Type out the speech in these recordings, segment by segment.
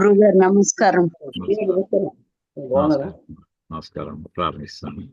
గురుగారు నమస్కారం. నమస్కారం. నమస్కారం. ప్రారంభిస్తాను.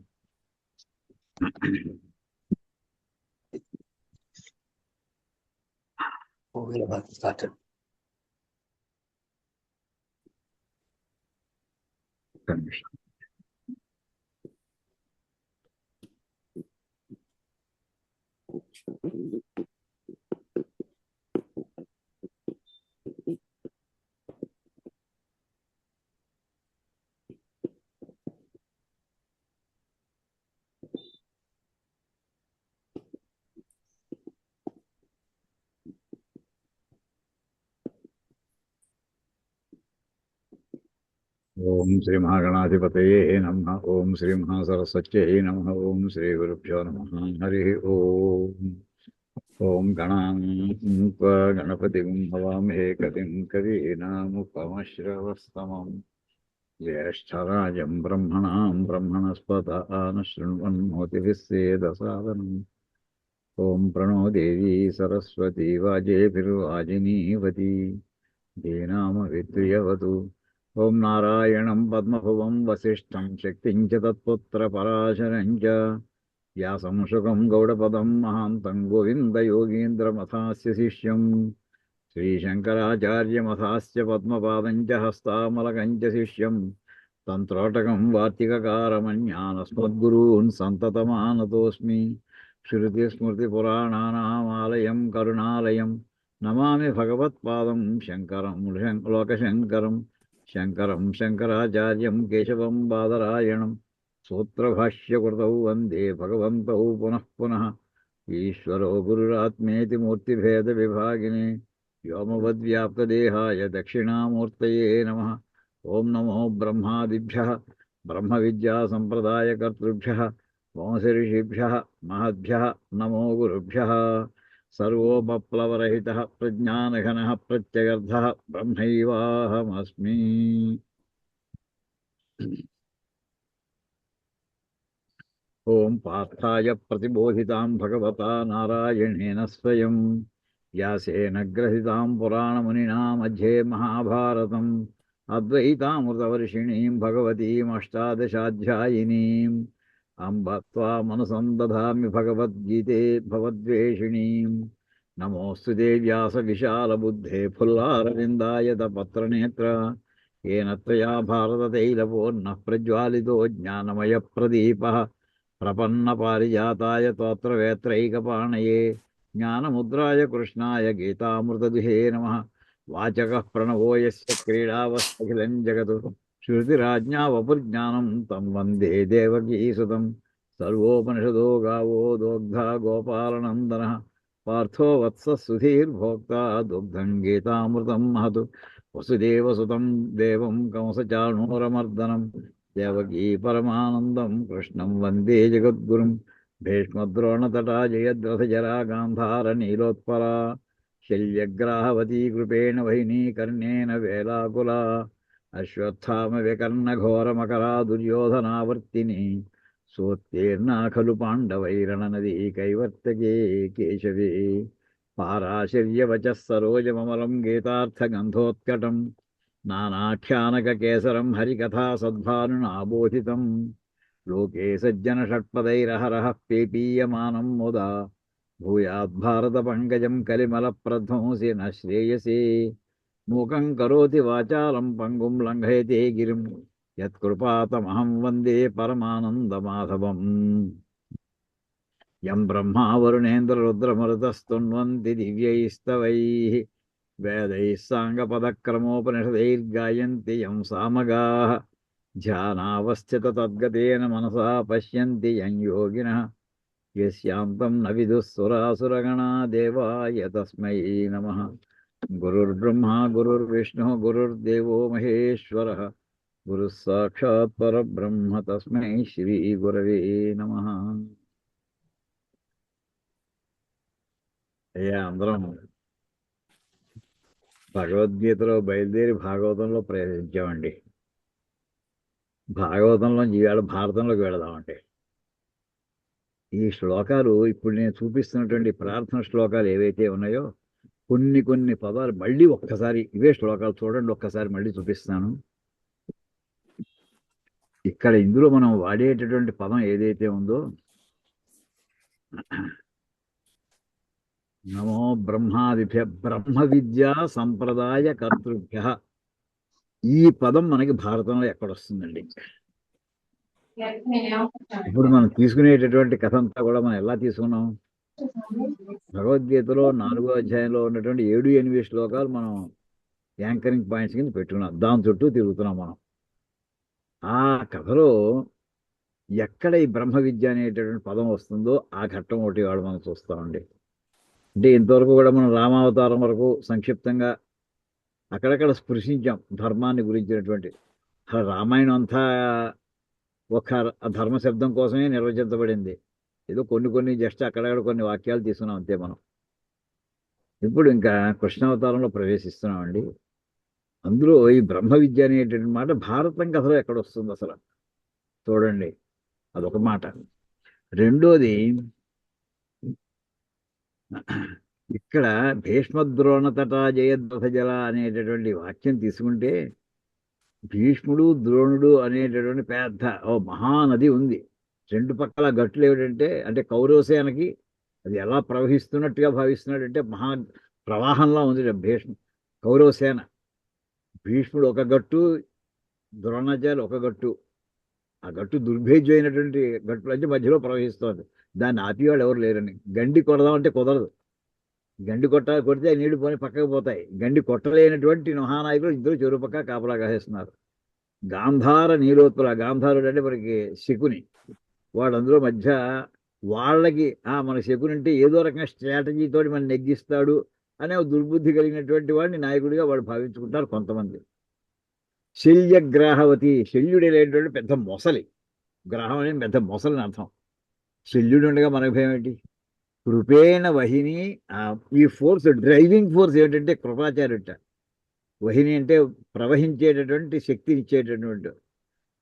ఓం శ్రీ మహాగణాధిపతయే నమః. ఓం శ్రీ మహాసరస్వత్యై నమః. ఓం శ్రీ గురుభ్యో నమః. హరి ఓం. ఓం గణపతిం హవామహే కవిం కవీనాముపమశ్రవస్తమం జ్యేష్ఠరాజం బ్రహ్మణాం బ్రహ్మణస్పత ఆనశృణ్వన్నోతిభిస్సేదసాదనం. ఓం ప్రణో దేవీ సరస్వతీ వాజేభిర్వాజినీవతి ధీనామవిత్రియవతు. ఓం నారాయణం పద్మభువం వసిష్ఠం శక్తిం చ తత్పుత్రపరాశరం చ వ్యాసం శుకం గౌడపదం మహాంతం గోవిందయోగీంద్రమథాస్య శిష్యం శ్రీశంకరాచార్యమథాస్య పద్మపాదం చ హస్తామలకం చ శిష్యం తంత్రోటకం వార్తికకారమన్యానస్మద్గురూన్ సంతతమానతోస్మి. శృతిస్మృతిపురాణానామాలయం కరుణాలయం నమామి భగవత్పాదం శంకరం లోకశంకరం. శంకరం శంకరాచార్యం కేశవం బాదరాయణం సూత్రభాష్యకృతౌ వందే భగవంతౌ పునః పునః. ఈశ్వరో గురురాత్మేతి మూర్తిభేద విభాగినే వ్యోమవద్వ్యాప్తదేహాయ దక్షిణామూర్తయే నమః. ఓం నమో బ్రహ్మాదిభ్యః బ్రహ్మ విద్యా సంప్రదాయకర్తృభ్యః వంశఋషిభ్యః మహద్భ్యః నమో గురుభ్యః. సర్వోపప్లవరహితః ప్రజ్ఞానఘనః ప్రత్యగర్థః బ్రహ్మైవాహమస్మి. ఓం పార్థాయ ప్రతిబోధితాం భగవతా నారాయణేన స్వయం వ్యాసేన గ్రథితాం పురాణమునినా మధ్యే మహాభారతం అద్వైతామృతవర్షిణీం భగవతీమష్టాదశాధ్యాయినీం అంబ త్వామనుసందధామి భగవద్గీతే భవద్వేషిణీం. నమోऽस्तु వ్యాస విశాలబుద్ధే ఫుల్లారవిందాయత పత్రనేత్ర येन त्वया भारततैलपूर्णः प्रज्वालितो ज्ञानमयप्रदीपः प्रपन्नपारिजाताय तोत्रवेत्रैकपाणये ज्ञानमुद्राय कृष्णाय गीतामृतदुहे नमः. वाचकः प्रणवो यस्य क्रीडावस्सखिलं जगत् श्रुतिराज्ञा वपुर्ज्ञानं तं वन्दे देवकीसुतं. सर्वोपनिषदो गावो दोग्धा गोपालनन्दनः पार्थो वत्सः सुधीर्भोक्ता दुग्धं गीतामृतं महत्. वसुदेवसुतं देवं कंसचाणूरमर्दनं देवकी परमानन्दं कृष्णं वन्दे जगद्गुरुं. भीष्मद्रोणतटा जयद्रथजरा गान्धारनीलोत्पला शल्यग्राहवती कृपेण वहिनी कर्णेन वेलाकुला अश्वत्थामविकर्णघोरमकरा दुर्योधनावर्तिनी सोत्तीर्णा खलु पाण्डवैरणनदी कैवर्तके केशवे. पाराशर्यवचः सरोजममलं गीतार्थगन्धोत्कटं नानाख्यानककेसरं हरिकथा सद्भानुनाबोधितं. लोके सज्जनषट्पदैरहरः पेपीयमानं मुदा भूयाद्भारतपङ्कजं कलिमलप्रध्वंसि न श्रेयसे. मूकं करोति वाचालं पङ्गुं लङ्घयते गिरिं यत्कृपातमहं वन्दे परमानन्दमाधवम्. यं ब्रह्मा वरुणेन्द्ररुद्रमरुतस्तुन्वन्ति दिव्यैस्तवैः वेदैः साङ्गपदक्रमोपनिषदैर्गायन्ति यं सामगाः. ध्यानावस्थिततद्गतेन मनसा पश्यन्ति यं योगिनः यस्यान्तं न विदुः सुरासुरगणा देवाय तस्मै नमः. गुरुर्ब्रह्मा गुरुर्विष्णुः गुरुर्देवो महेश्वरः गुरुः साक्षात् परब्रह्म तस्मै श्रीगुरवे नमः. అయ్యా అందరం భగవద్గీతలో బయలుదేరి భాగవతంలో ప్రవేశించామండి. భాగవతంలో ఈవేళ భారతంలోకి వెళదామంటే ఈ శ్లోకాలు ఇప్పుడు నేను చూపిస్తున్నటువంటి ప్రార్థన శ్లోకాలు ఏవైతే ఉన్నాయో కొన్ని కొన్ని పదాలు మళ్ళీ ఒక్కసారి ఇవే శ్లోకాలు చూడండి, ఒక్కసారి మళ్ళీ చూపిస్తాను. ఇక్కడ ఇందులో మనం వాడేటటువంటి పదం ఏదైతే ఉందో, నమో బ్రహ్మాదిభ్య బ్రహ్మ విద్యా సంప్రదాయ కర్తృభ్య, ఈ పదం మనకి భారతంలో ఎక్కడొస్తుందండి? ఇప్పుడు మనం తీసుకునేటటువంటి కథ అంతా కూడా మనం ఎలా తీసుకున్నాం? భగవద్గీతలో 4వ అధ్యాయంలో ఉన్నటువంటి 7-8 శ్లోకాలు మనం యాంకరింగ్ పాయింట్స్ కింద పెట్టుకున్నాం, దాని చుట్టూ తిరుగుతున్నాం మనం. ఆ కథలో ఎక్కడ ఈ బ్రహ్మ విద్య అనేటటువంటి పదం వస్తుందో ఆ ఘట్టం ఒకటి వాడు మనం చూస్తామండి. అంటే ఇంతవరకు కూడా మనం రామావతారం వరకు సంక్షిప్తంగా అక్కడక్కడ స్పృశించాం ధర్మాన్ని గురించినటువంటి. అసలు రామాయణం అంతా ఒక ధర్మ శబ్దం కోసమే నిర్వచించబడింది. ఏదో కొన్ని కొన్ని జస్ట్ అక్కడక్కడ కొన్ని వాక్యాలు తీసుకున్నాం అంతే మనం. ఇప్పుడు ఇంకా కృష్ణావతారంలో ప్రవేశిస్తున్నామండి. అందులో ఈ బ్రహ్మ విద్య అనేటువంటి మాట భారతం కథలో ఎక్కడ వస్తుంది అసలు చూడండి, అదొక మాట. రెండోది, ఇక్కడ భీష్మద్రోణ తటా జయద్రథ జల అనేటటువంటి వాక్యం తీసుకుంటే, భీష్ముడు ద్రోణుడు అనేటటువంటి పెద్ద మహానది ఉంది. రెండు పక్కల గట్లు ఏమిటంటే, అంటే కౌరవసేనకి అది ఎలా ప్రవహిస్తున్నట్టుగా భావిస్తున్నాడంటే మహా ప్రవాహంలా ఉంది కౌరవసేన. భీష్ముడు ఒక గట్టు, ద్రోణాచార్యులు ఒక గట్టు. ఆ గట్టు దుర్భేద్యమైనటువంటి గట్టుల నుంచి మధ్యలో ప్రవహిస్తోంది. దాన్ని ఆపేవాళ్ళు ఎవరు లేరని. గండి కొడదామంటే కుదరదు. గండి కొడితే నీళ్లు పోని పక్కకు పోతాయి. గండి కొట్టలేనటువంటి మహానాయకులు ఇద్దరు చెరువు పక్క కాపలా కాసేస్తున్నారు. గాంధార నీలోత్పల, గాంధారుడు అంటే మనకి శకుని, వాడు అందులో మధ్య వాళ్ళకి మన శకుని అంటే ఏదో రకంగా స్ట్రాటజీతో మనం నెగ్గిస్తాడు అనే దుర్బుద్ధి కలిగినటువంటి వాడిని నాయకుడిగా వాడు భావించుకుంటారు కొంతమంది. శల్యగ్రాహవతి, శల్యుడు లేనటువంటి పెద్ద మొసలి. గ్రహం అనేది పెద్ద మొసలిని అర్థం. శల్యుడు ఉండగా మనకు భయం ఏంటి? కృపేణ వహిని, ఈ ఫోర్స్ డ్రైవింగ్ ఫోర్స్ ఏంటంటే కృపాచార్యుట. వహిని అంటే ప్రవహించేటటువంటి శక్తిని ఇచ్చేటటువంటి.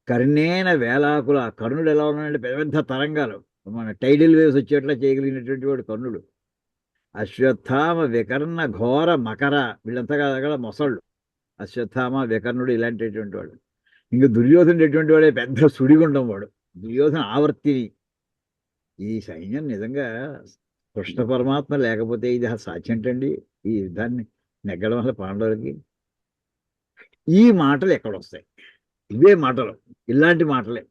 కర్ణేన వేలాకుల, కర్ణుడు ఎలా ఉన్నాడంటే పెద్ద పెద్ద తరంగాలు, మన టైడల్ వేవ్స్ వచ్చేట్లా చేయగలిగినటువంటి వాడు కర్ణుడు. అశ్వత్థామ వికర్ణ ఘోర మకర, వీళ్ళంతా కాదు మొసళ్ళు. అశ్వత్థామ వికర్ణుడు ఇలాంటిటువంటి వాడు. ఇంక దుర్యోధనుడు ఎటువంటి వాడే, పెద్ద సుడిగుండం వాడు. దుర్యోధన ఆవర్తిని. ఈ సైన్యం నిజంగా కృష్ణ పరమాత్మ లేకపోతే ఇది సాధ్యంటండి? ఈ యుద్ధాన్ని నెగ్గడం వల్ల పాండవులకి ఈ మాటలు ఎక్కడొస్తాయి? ఇవే మాటలు, ఇలాంటి మాటలే.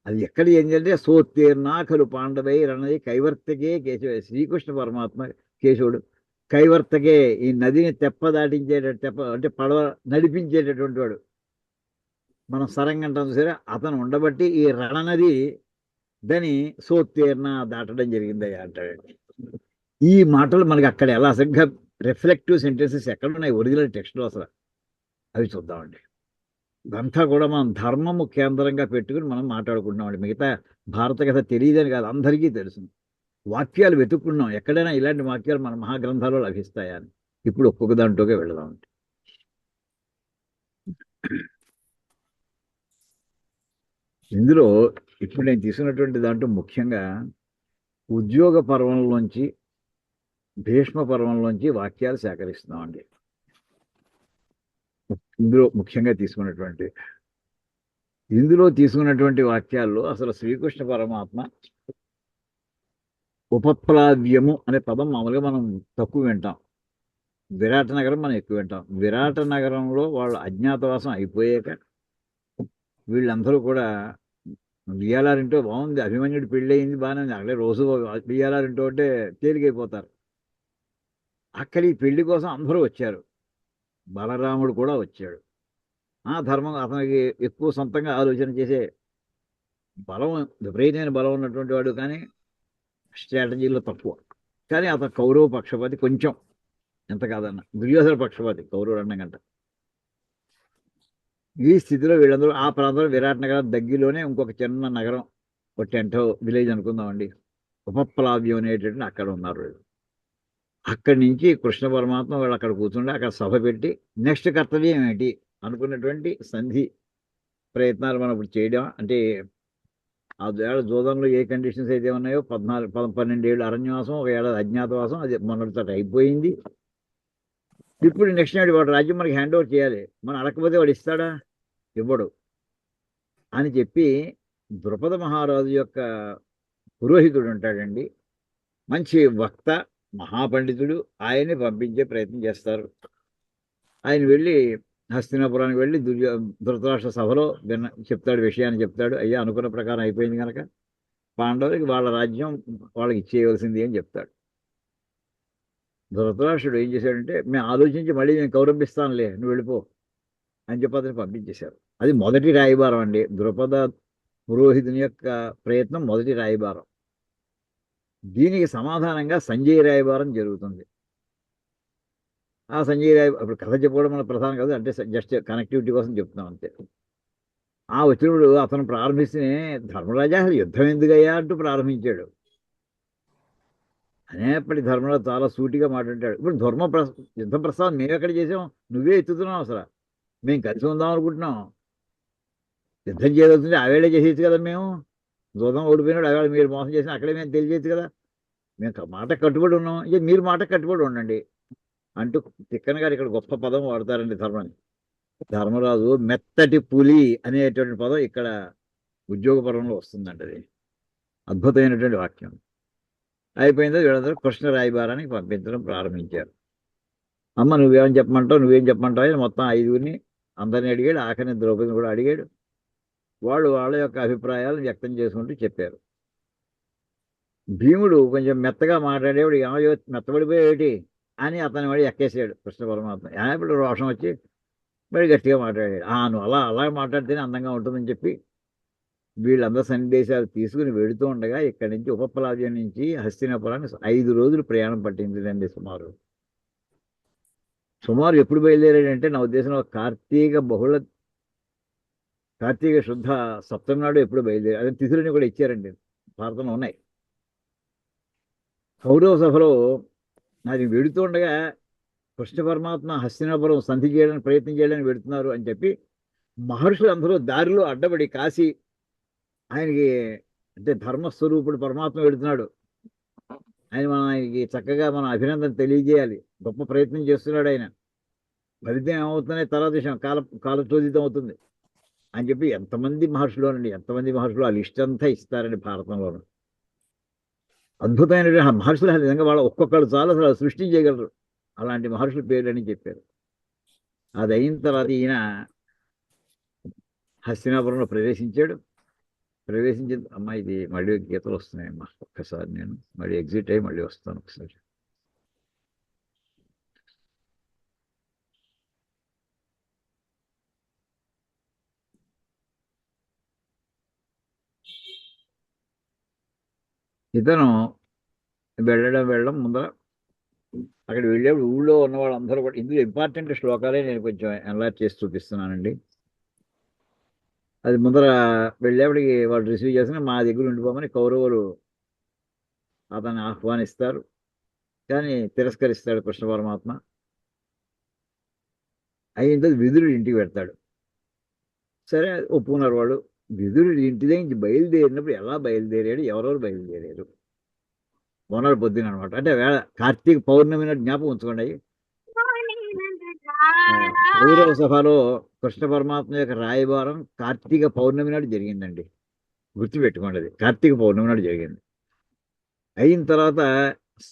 అది ఎక్కడ ఏంటంటే సోత్తీర్ణాఖలు పాండవై రణది కైవర్తకే కేశవ, శ్రీకృష్ణ పరమాత్మ కేశవుడు కైవర్తకే, ఈ నదిని తెప్ప అంటే పడవ నడిపించేటటువంటి వాడు. మనం సరంగంటాం సరే, అతను ఉండబట్టి ఈ రణనది దాని సోత్తీర్ణ దాటడం జరిగిందయ్యా అంటాడండి. ఈ మాటలు మనకి అక్కడ ఎలా సరిగ్గా రిఫ్లెక్టివ్ సెంటెన్సెస్ ఎక్కడున్నాయి ఒరిజినల్ టెక్స్ట్లో అసలు, అవి చూద్దామండి. ఇదంతా కూడా మనం ధర్మము కేంద్రంగా పెట్టుకుని మనం మాట్లాడుకుంటున్నామండి. మిగతా భారత కథ తెలియదని కాదు, అందరికీ తెలుసు. వాక్యాలు వెతుక్కున్నాం, ఎక్కడైనా ఇలాంటి వాక్యాలు మన మహాగ్రంథాల్లో లభిస్తాయా అని. ఇప్పుడు ఒక్కొక్క దాంట్లోకే వెళదామండి. ఇందులో ఇప్పుడు నేను తీసుకున్నటువంటి దాంట్లో ముఖ్యంగా ఉద్యోగ పర్వంలోంచి, భీష్మ పర్వంలోంచి వాక్యాలు సేకరిస్తున్నామండి. ఇందులో ముఖ్యంగా తీసుకున్నటువంటి వాక్యాల్లో అసలు శ్రీకృష్ణ పరమాత్మ ఉపప్లావ్యము అనే పదం మామూలుగా మనం తక్కువ వింటాం. విరాట నగరం మనం ఎక్కువ వింటాం. విరాట నగరంలో వాళ్ళు అజ్ఞాతవాసం అయిపోయాక వీళ్ళందరూ కూడా వియ్యాలారింటో బాగుంది, అభిమన్యుడు పెళ్ళి అయింది బాగానే ఉంది, అక్కడే రోజు వియ్యాలారింటో అంటే తేలికైపోతారు. అక్కడి పెళ్లి కోసం అందరూ వచ్చారు. బలరాముడు కూడా వచ్చాడు. ధర్మం అతనికి ఎక్కువ సొంతంగా ఆలోచన చేసే బలం, విపరీతమైన బలం ఉన్నటువంటి వాడు, కానీ స్ట్రాటజీలో తక్కువ. కానీ అతను కౌరవ పక్షపాతి కొంచెం, ఎంత కాదన్న దుర్యోధన పక్షపాతి కౌరవుడు అన్న కంట. ఈ స్థితిలో వీళ్ళందరూ ఆ ప్రాంతంలో విరాట్ నగరం దగ్గరలోనే ఇంకొక చిన్న నగరం, ఒక టెంట్ విలేజ్ అనుకుందామండి, ఉపప్లావ్యం అనేటువంటి అక్కడ ఉన్నారు వీళ్ళు. అక్కడి నుంచి కృష్ణ పరమాత్మ వాళ్ళు అక్కడ కూర్చుంటే అక్కడ సభ పెట్టి నెక్స్ట్ కర్తవ్యం ఏంటి అనుకున్నటువంటి సంధి ప్రయత్నాలు మనం ఇప్పుడు చేయడం. అంటే ఆ జోదంలో ఏ కండిషన్స్ అయితే ఉన్నాయో 12 ఏళ్ళు అరణ్యవాసం, 1 ఏడాది అజ్ఞాతవాసం, అది మొన్నటితో అయిపోయింది. ఇప్పుడు నెక్స్ట్ నాడు వాడు రాజ్యం మనకి హ్యాండ్ ఓవర్ చేయాలి, మనం అడగకపోతే వాడు ఇస్తాడా? ఇవ్వడు. అని చెప్పి ద్రుపద మహారాజు యొక్క పురోహితుడు ఉంటాడండి, మంచి వక్త, మహాపండితుడు, ఆయన్ని పంపించే ప్రయత్నం చేస్తారు. ఆయన వెళ్ళి హస్తినాపురానికి వెళ్ళి ధృతరాష్ట్ర సభలో చెప్తాడు, విషయాన్ని చెప్తాడు. అయ్యా, అనుకున్న ప్రకారం అయిపోయింది కనుక పాండవులకి వాళ్ళ రాజ్యం వాళ్ళకి ఇచ్చేయవలసింది అని చెప్తాడు. ధృతరాష్ట్రుడు ఏం చేశాడంటే, మేము ఆలోచించి మళ్ళీ నేను కౌరంపిస్తానులే, నువ్వు వెళ్ళిపో అని చెప్పి అతను పంపించేశారు. అది మొదటి రాయబారం అండి, ద్రుపద పురోహితుని యొక్క ప్రయత్నం మొదటి రాయబారం. దీనికి సమాధానంగా సంజయ్ రాయబారం జరుగుతుంది. ఆ సంజయ్ రాయ్ ఇప్పుడు కథ చెప్పుకోవడం మన ప్రధానం కాదు, అంటే జస్ట్ కనెక్టివిటీ కోసం చెప్తున్నాం అంతే. ఆ వచ్చినప్పుడు అతను ప్రారంభిస్తే, ధర్మరాజా అసలు యుద్ధం ఎందుకయ్యా అంటూ ప్రారంభించాడు. అనేప్పటి ధర్మరాజు చాలా సూటిగా మాట్లాడాడు. ఇప్పుడు యుద్ధ ప్రస్తావన మేము ఎక్కడ చేసాం, నువ్వే ఎత్తుతున్నావు అసలు. మేము కలిసి ఉందాం అనుకుంటున్నాం. యుద్ధం చేయవలసింది ఆవేళే చేసేది కదా, మేము దూరం ఓడిపోయినాడు ఆవేళ మీరు మోసం చేసిన అక్కడే మేము తెలియజేయచ్చు కదా. మేము మాట కట్టుబడి ఉన్నాం, ఇక మీరు మాట కట్టుబడి ఉండండి అంటూ తిక్కన గారు ఇక్కడ గొప్ప పదం వాడతారండి ధర్మాన్ని. ధర్మరాజు మెత్తటి పులి అనేటువంటి పదం ఇక్కడ ఉద్యోగపరంలో వస్తుందండి. అది అద్భుతమైనటువంటి వాక్యం. అయిపోయిందో వీళ్ళందరూ కృష్ణ రాయబారానికి పంపించడం ప్రారంభించారు. అమ్మ నువ్వేం చెప్పమంటావు అని మొత్తం 5గురిని అందరిని అడిగాడు. ఆఖరిని ద్రౌపదిని కూడా అడిగాడు. వాళ్ళు వాళ్ళ యొక్క అభిప్రాయాలను వ్యక్తం చేసుకుంటూ చెప్పారు. భీముడు కొంచెం మెత్తగా మాట్లాడేవాడు, ఏమో మెత్తబడిపోయేటి అని అతని వాడు ఎక్కేసాడు కృష్ణ పరమాత్మ. ఇప్పుడు రోషం వచ్చి మరి గట్టిగా మాట్లాడాడు. నువ్వు అలా మాట్లాడితేనే అందంగా ఉంటుందని చెప్పి వీళ్ళందరూ సందేశాలు తీసుకుని వెళుతూ ఉండగా ఇక్కడి నుంచి ఉపప్లావ్యం నుంచి హస్తినాపురానికి 5 రోజులు ప్రయాణం పట్టిందండి. సుమారు ఎప్పుడు బయలుదేరాడంటే నా ఉద్దేశంలో కార్తీక శుద్ధ సప్తమి నాడు ఎప్పుడు బయలుదేరాడు. అదే తిథులని కూడా ఇచ్చారండి, భారతంలో ఉన్నాయి. కౌరవ సభలో అది వెళుతూ ఉండగా కృష్ణ పరమాత్మ హస్తినాపురం సంధి చేయడానికి ప్రయత్నం చేయడానికి వెళుతున్నారు అని చెప్పి మహర్షులు అందరూ దారిలో అడ్డబడి కాసి ఆయనకి, అంటే ధర్మస్వరూపుడు పరమాత్మ వెళుతున్నాడు, ఆయనకి చక్కగా మనం అభినందన తెలియజేయాలి, గొప్ప ప్రయత్నం చేస్తున్నాడు ఆయన, ఫలితం ఏమవుతుందనే తర్వాత విషయం కాలచోదితం అవుతుంది అని చెప్పి ఎంతమంది మహర్షులు ఆ లిస్ట్ అంతా ఇస్తారండి భారతంలోను. అద్భుతమైన మహర్షులు నిజంగా వాళ్ళ ఒక్కొక్కరు చాలా సృష్టించగలరు, అలాంటి మహర్షుల పేర్లని చెప్పారు. అది అయిన తర్వాత ఈయన హస్తినాపురంలో ప్రవేశించాడు. అమ్మ ఇది మళ్ళీ గీతలు వస్తున్నాయమ్మా, ఒక్కసారి నేను మళ్ళీ ఎగ్జిట్ అయ్యి మళ్ళీ వస్తాను ఒకసారి. ఇతను వెళ్ళడం ముందర అక్కడ వెళ్ళేప్పుడు ఊళ్ళో ఉన్న వాళ్ళందరూ కూడా, ఇందులో ఇంపార్టెంట్ శ్లోకాలే నేను కొంచెం ఎన్లార్జ్ చేసి చూపిస్తున్నానండి. అది ముందర వెళ్ళేప్పటికి వాళ్ళు రిసీవ్ చేసిన మా దగ్గర ఉండిపోమని కౌరవులు అతన్ని ఆహ్వానిస్తారు, కానీ తిరస్కరిస్తాడు కృష్ణ పరమాత్మ. అయిన తర్వాత విదురుడి ఇంటికి పెడతాడు. సరే ఒప్పుకున్నారు వాళ్ళు. విదురుడి ఇంటి దగ్గర బయలుదేరినప్పుడు ఎలా బయలుదేరాడు, ఎవరెవరు బయలుదేరారు, మొన్నటి పొద్దున అనమాట. అంటే వేళ కార్తీక పౌర్ణమి నాడు జ్ఞాపకం ఉంచుకోండి. కౌరవ సభలో కృష్ణ పరమాత్మ యొక్క రాయబారం కార్తీక పౌర్ణమి నాడు జరిగిందండి, గుర్తుపెట్టుకోండి. అది కార్తీక పౌర్ణమి నాడు జరిగింది. అయిన తర్వాత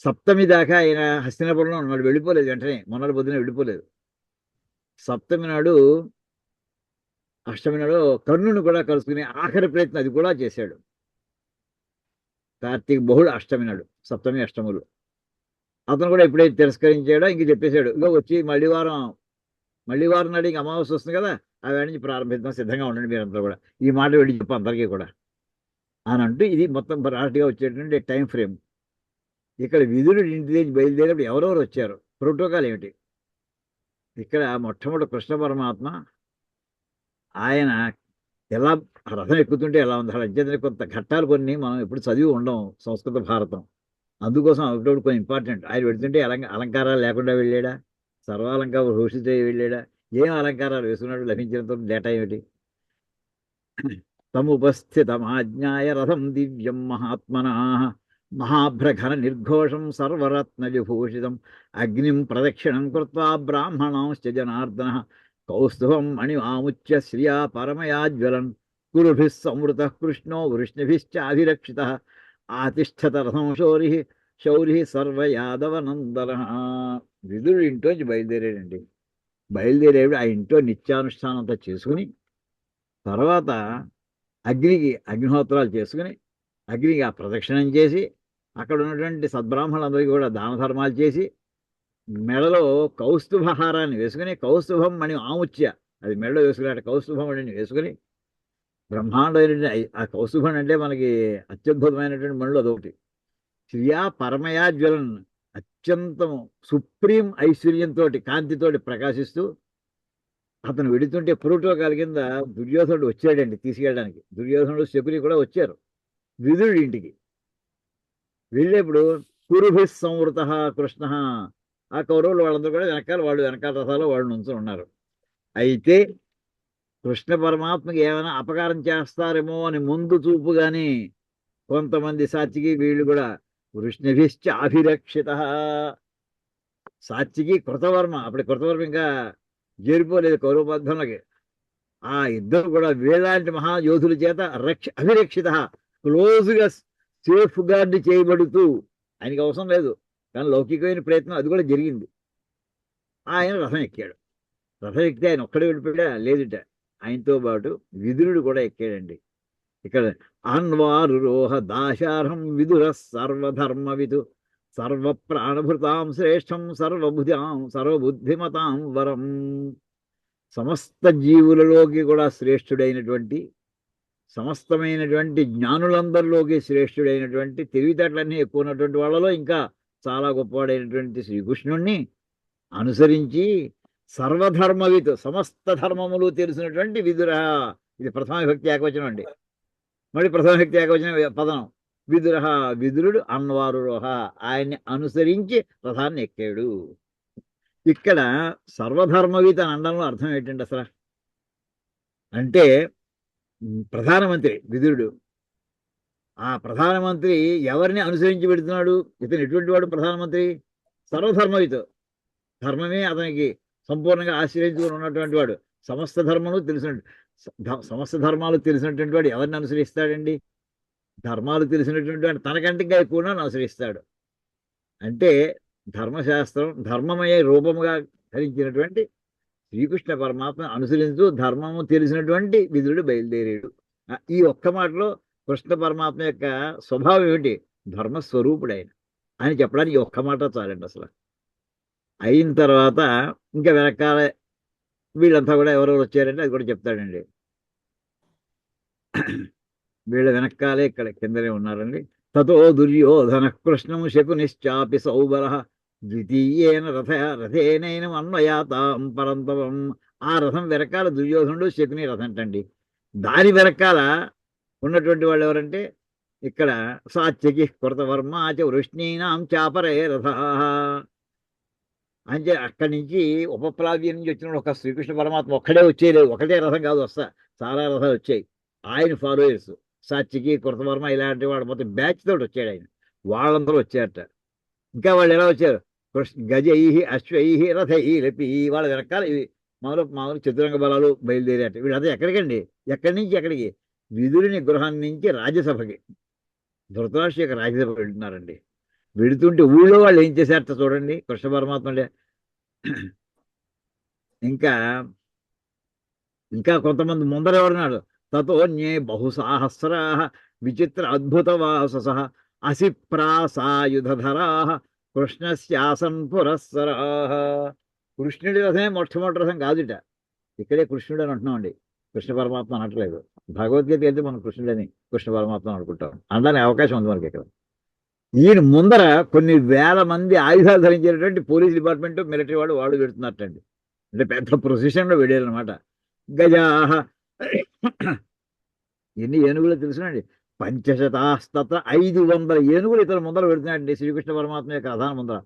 సప్తమి దాకా ఆయన హస్తినాపురంలో ఉన్నాడు, వెళ్ళిపోలేదు వెంటనే, మొన్నటి పొద్దున వెళ్ళిపోలేదు. సప్తమి నాడు, అష్టమి నాడు కర్ణుని కూడా కలుసుకునే ఆఖరి ప్రయత్నం అది కూడా చేశాడు. కార్తీక బహుళ అష్టమి నాడు, సప్తమి అష్టములు. అతను కూడా ఎప్పుడైతే తిరస్కరించాడో ఇంక చెప్పేశాడు, ఇంకా వచ్చి మళ్ళీ వారం నాడు ఇంక అమావాస్య వస్తుంది కదా, ఆ వేళ నుంచి ప్రారంభిద్దాం, సిద్ధంగా ఉండండి మీరంతా కూడా, ఈ మాట వెళ్ళి చెప్పు అందరికీ కూడా అని అంటూ ఇది మొత్తం రాటుగా వచ్చేటువంటి టైం ఫ్రేమ్. ఇక్కడ విదురుడి ఇంటి దగ్గర బయలుదేరేప్పుడు ఎవరెవరు వచ్చారు, ప్రోటోకాల్ ఏమిటి. ఇక్కడ మొట్టమొదటి కృష్ణ పరమాత్మ ఆయన ఎలా రథం ఎక్కుతుంటే ఎలా ఉంది, అలా అంచేతనే కొంత ఘట్టాలు కొన్ని మనం ఎప్పుడు చదివి ఉండం సంస్కృత భారతం, అందుకోసం అప్పుడు కొన్ని ఇంపార్టెంట్. ఆయన పెడుతుంటే అలంకారాలు లేకుండా వెళ్ళాడా, సర్వాలంకార భూషిత వెళ్ళాడా, ఏం అలంకారాలు వేసుకున్నాడు, లభించినంత డేటా ఏమిటి. తముపస్థితమాజ్ఞాయ రథం దివ్యం మహాత్మనా మహాభ్రఘన నిర్ఘోషం సర్వరత్న విభూషితం అగ్నిం ప్రదక్షిణం కృత్వా బ్రాహ్మణాంశ్చ జనార్దన కౌస్తుభం మణిమాముచ్య శ్రియా పరమయాజ్వలన్ కురుభిः సంవృతः కృష్ణో వృష్ణిభిశ్చాభిరక్షితः ఆతిష్ఠత రథం శౌరి సర్వయాదవనందన. విదురుడు ఇంట్లోంచి బయలుదేరాడండి. బయలుదేరేడు ఆ ఇంట్లో నిత్యానుష్ఠానం అంతా చేసుకుని తర్వాత అగ్నికి అగ్నిహోత్రాలు చేసుకుని అగ్నికి ఆ ప్రదక్షిణం చేసి అక్కడ ఉన్నటువంటి సద్బ్రాహ్మణులందరికీ కూడా దాన ధర్మాలు చేసి మెడలో కౌస్తుభహారాన్ని వేసుకుని కౌస్తుభం మణి ఆముచ్య అది మెడలో వేసుకుని కౌస్తుభం మణిని వేసుకుని బ్రహ్మాండమైనటువంటి ఆ కౌస్తుభం అంటే మనకి అత్యద్భుతమైనటువంటి మణులు అదొకటి. శ్రియా పరమయాజ్వలన్ అత్యంతం సుప్రీం ఐశ్వర్యంతో కాంతితోటి ప్రకాశిస్తూ అతను వెడుతుంటే ప్రోటోకాల్ కింద దుర్యోధనుడు వచ్చాడండి తీసుకెళ్ళడానికి. దుర్యోధనుడు శకుని కూడా వచ్చారు విదురుడి ఇంటికి. వెళ్ళేప్పుడు కురుభి సంవృత కృష్ణ ఆ కౌరవులు వాళ్ళందరూ కూడా వెనకాల రథాలు వాళ్ళు నుంచి ఉన్నారు. అయితే కృష్ణ పరమాత్మకి ఏమైనా అపకారం చేస్తారేమో అని ముందు చూపుగాని కొంతమంది సాత్వికి వీళ్ళు కూడా వృష్ణిభిశ్చ అభిరక్షిత. సాత్వికి కృతవర్మ అప్పుడు కృతవర్మ ఇంకా చేరిపోలేదు కౌరవబద్ధంలోకి. ఆ ఇద్దరు కూడా వేలాంటి మహాయోధుల చేత అభిరక్షిత క్లోజ్గా సేఫ్ గార్డ్ చేయబడుతూ ఆయనకి అవసరం లేదు కానీ లౌకికమైన ప్రయత్నం అది కూడా జరిగింది. ఆయన రథం ఎక్కాడు. రథం ఎక్కితే ఆయన ఒక్కడే వెళ్ళిపోయా లేదుట ఆయనతో పాటు విదురుడు కూడా ఎక్కాడండి. ఇక్కడ అన్వారురోహ దాశార్హం విదుర సర్వధర్మవిదు సర్వప్రాణభృతాం శ్రేష్టం సర్వబుద్ధిమతాం వరం. సమస్త జీవులలోకి కూడా శ్రేష్ఠుడైనటువంటి సమస్తమైనటువంటి జ్ఞానులందరిలోకి శ్రేష్ఠుడైనటువంటి తెలివితేటలన్నీ ఎక్కువ ఉన్నటువంటి వాళ్ళలో ఇంకా చాలా గొప్పవాడైనటువంటి శ్రీకృష్ణుణ్ణి అనుసరించి సర్వధర్మవిత్ సమస్త ధర్మములు తెలిసినటువంటి విదుర. ఇది ప్రథమ విభక్తి ఏకవచనం అండి. మళ్ళీ ప్రథమ విభక్తి ఏకవచనం పదం విదుర. విదురుడు అన్వారురోహ ఆయన్ని అనుసరించి రథాన్ని ఎక్కాడు. ఇక్కడ సర్వధర్మవిత్ అని అనడంలో అర్థం ఏంటండి అసలు అంటే ప్రధానమంత్రి విదురుడు. ఆ ప్రధానమంత్రి ఎవరిని అనుసరించి పెడుతున్నాడు? ఇతను ఎటువంటి వాడు? ప్రధానమంత్రి సర్వధర్మవిత్ ధర్మమే అతనికి సంపూర్ణంగా ఆశ్రయించుకుని ఉన్నటువంటి వాడు. సమస్త ధర్మాలు తెలిసినటువంటి వాడు ఎవరిని అనుసరిస్తాడండి? ధర్మాలు తెలిసినటువంటి వాడు తనకంటే ఇంకా ఎక్కువ అనుసరిస్తాడు. అంటే ధర్మశాస్త్రం ధర్మమయ రూపముగా ధరించినటువంటి శ్రీకృష్ణ పరమాత్మ అనుసరించు ధర్మము తెలిసినటువంటి విదురుడు బయలుదేరాడు. ఈ ఒక్క మాటలో కృష్ణ పరమాత్మ యొక్క స్వభావం ఏమిటి? ధర్మస్వరూపుడు ఆయన చెప్పడానికి ఈ ఒక్క మాట చాలండి అసలు. అయిన తర్వాత ఇంకా వెనకాల వీళ్ళంతా కూడా ఎవరెవరు వచ్చారంటే అది కూడా చెప్తాడండి. వీళ్ళ వెనకాలే ఇక్కడ కిందనే ఉన్నారండి. తతో దుర్యోధన కృష్ణం శకునిశ్చాపి సౌబర ద్వితీయేన రథేనైనం అన్వయాతాం పరంతవం. ఆ రథం వెనకాల దుర్యోధనుడు శకుని రథం అంటండి. దాని వెనకాల ఉన్నటువంటి వాళ్ళు ఎవరంటే ఇక్కడ సాత్యకి కృతవర్మాచ వృష్ణీనాం చాపరే రథ. అంటే అక్కడి నుంచి ఉపప్లావ్యం నుంచి వచ్చిన ఒక శ్రీకృష్ణ పరమాత్మ ఒక్కడే వచ్చేయలేదు. ఒకటే రథం కాదు, చాలా రథాలు వచ్చాయి. ఆయన ఫాలోయర్స్ సాత్యకి కృతవర్మ ఇలాంటి వాడు మొత్తం బ్యాచ్ తోటి వచ్చాడు ఆయన. వాళ్ళందరూ వచ్చారట. ఇంకా వాళ్ళు ఎలా వచ్చారు? గజై అశ్వై రథైరపి. వాళ్ళ వెనకాల ఇవి మామూలు చతురంగ బలాలు బయలుదేరాట. వీళ్ళంతా ఎక్కడికండి? ఎక్కడి నుంచి ఎక్కడికి? విదురుని గృహం నుంచి రాజ్యసభకి ధృతరాష్ట్ర యొక్క రాజ్యసభ వెళ్తున్నారండి. వెళుతుంటే ఊళ్ళో వాళ్ళు ఏం చేశారట చూడండి. కృష్ణ పరమాత్మ ఇంకా కొంతమంది ముందర ఎవరున్నాడు? తతోన్యే బహుసాహస్రా విచిత్ర అద్భుత వాసస అసిప్రాసాయుధరా కృష్ణస్యాసన్ పురస్సరా. కృష్ణుడి రథమే మొట్టమొదటి రథం కాదుట. ఇక్కడే కృష్ణుడు అని అంటున్నామండి, కృష్ణ పరమాత్మ అనట్లేదు. భగవద్గీత వెళ్తే మనం కృష్ణుడని కృష్ణ పరమాత్మ అనుకుంటాం. అనడానికి అవకాశం ఉంది మనకి ఇక్కడ. ఈయన ముందర కొన్ని వేల మంది ఆయుధాలు ధరించేటటువంటి పోలీస్ డిపార్ట్మెంట్ మిలిటరీ వాళ్ళు పెడుతున్నట్టండి. అంటే పెద్ద ప్రొసిషన్లో వెళ్ళారనమాట. గజాహ ఎన్ని ఏనుగులు తెలుసునండి? 500 500 ఏనుగులు ఇతర ముందర పెడుతున్నాయండి శ్రీకృష్ణ పరమాత్మ యొక్క రథాన్ని ముందర.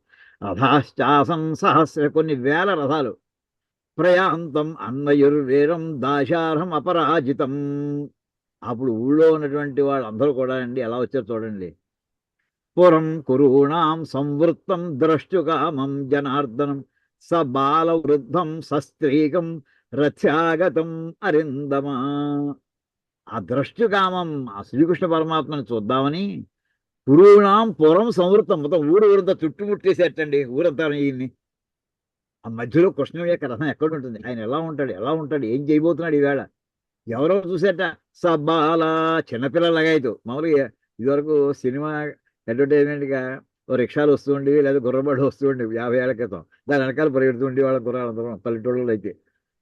రథాశ్చాసం సహస్ర కొన్ని వేల రథాలు. ప్రయాంతం అన్వయుర్వేరం దాశార్హం అపరాజితం. అప్పుడు ఊళ్ళో ఉన్నటువంటి వాళ్ళందరూ కూడా అండి ఎలా వచ్చారు చూడండి. పురం కురూణాం సంవృత్తం ద్రష్టుకామం జనార్దనం స బాల వృద్ధం సస్త్రీకం రథ్యాగతం అరిందమా. ఆ ద్రష్టుకామం ఆ శ్రీకృష్ణ పరమాత్మను చూద్దామని కురూణాం పురం సంవృత్తం మొత్తం ఊరంతా చుట్టుముట్టేసేటండి ఊరంతా ఈయన్ని. ఆ మధ్యలో కృష్ణ యొక్క రథం ఎక్కడ ఉంటుంది, ఆయన ఎలా ఉంటాడు ఏం చేయబోతున్నాడు ఈవేళ. ఎవరో చూసేట సబ్బాల చిన్నపిల్లలాగా అయితే మామూలుగా ఇదివరకు సినిమా అడ్వర్టైజ్మెంట్గా ఓ రిక్షాలు వస్తూ ఉండేవి లేదా గుర్రబడి వస్తూ ఉండేవి 50 ఏళ్ల క్రితం. దాని వెనకాల పరిగెడుతూ ఉండే వాళ్ళ గుర్రాలందరం పల్లెటూళ్ళలో అయితే.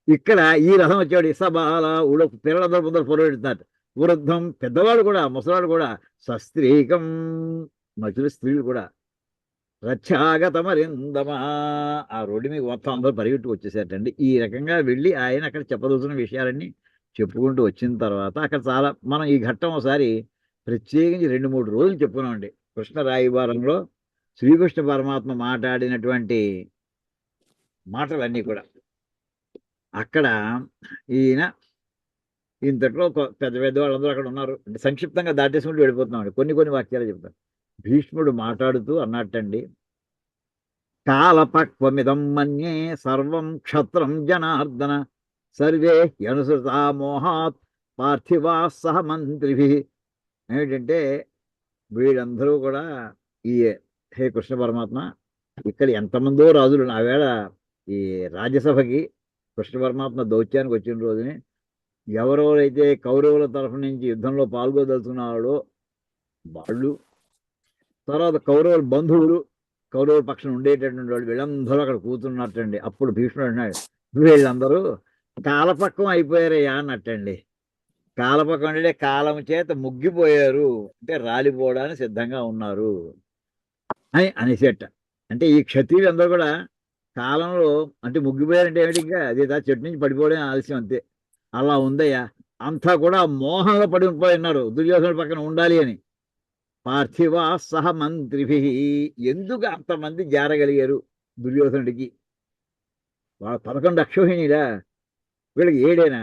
ఇక్కడ ఈ రథం వచ్చాడు సబాల ఊళ్ళో పిల్లలందరూ ముందర పొరబెడుతున్నారు. వృద్ధం పెద్దవాడు కూడా ముసలాడు కూడా సస్త్రీకం మధ్యలో స్త్రీలు కూడా రథ్యాగతమరిందమా. ఆ రోడ్డు మీద మొత్తం అందరూ పరిగెట్టు వచ్చేసేటండి. ఈ రకంగా వెళ్ళి ఆయన అక్కడ చెప్పదలుచున్న విషయాలన్నీ చెప్పుకుంటూ వచ్చిన తర్వాత అక్కడ చాలా మనం ఈ ఘట్టం ఒకసారి ప్రత్యేకించి 2-3 రోజులు చెప్పుకున్నామండి. కృష్ణ రాయబారంలో శ్రీకృష్ణ పరమాత్మ మాట్లాడినటువంటి మాటలన్నీ కూడా అక్కడ ఈయన ఇంతట్లో పెద్ద పెద్ద వాళ్ళందరూ అక్కడ ఉన్నారు. అంటే సంక్షిప్తంగా దాటేసుకుంటూ వెళ్ళిపోతున్నామండి. కొన్ని వాక్యాలు చెప్తాను. భీష్ముడు మాట్లాడుతూ అన్నట్టండి, కాలపక్వమిదం మన్యే సర్వం క్షత్రం జనార్దన సర్వే అనుసృతా మోహాత్ పార్థివా సహ మంత్రిభి. ఏమిటంటే వీళ్ళందరూ కూడా ఈ హే కృష్ణ పరమాత్మ ఇక్కడ ఎంతమందో రాజులు ఆవేళ ఈ రాజ్యసభకి కృష్ణ పరమాత్మ దౌత్యానికి వచ్చిన రోజుని ఎవరెవరైతే కౌరవుల తరఫు నుంచి యుద్ధంలో పాల్గొదలుచున్నారో వాళ్ళు, తర్వాత కౌరవుల బంధువులు కౌరవుల పక్షం ఉండేటటువంటి వాళ్ళు వీళ్ళందరూ అక్కడ కూర్చున్నట్టండి. అప్పుడు భీష్ముడు అన్నాడు, వీళ్ళందరూ కాలపక్వం అయిపోయారయ్యా అన్నట్టండి. కాలపక్వం అంటే కాలం చేత ముగ్గిపోయారు, అంటే రాలిపోవడానికి సిద్ధంగా ఉన్నారు అని అనేసేట. అంటే ఈ క్షత్రియులందరూ కూడా కాలంలో అంటే ముగ్గిపోయారంటే ఏమిటి, ఇంకా అదే చెట్టు నుంచి పడిపోవడం ఆలస్యం అంతే. అలా ఉందయ్యా. అంతా కూడా మోహంలో పడిపోయి ఉన్నారు దుర్యోధనుడి పక్కన ఉండాలి అని. పార్థివా సహ మంత్రిభి. ఎందుకు అంతమంది జారగలిగారు దుర్యోధనుడికి? వాళ్ళ 11 అక్షోహిణిలా, వీళ్ళకి 7ఏనా?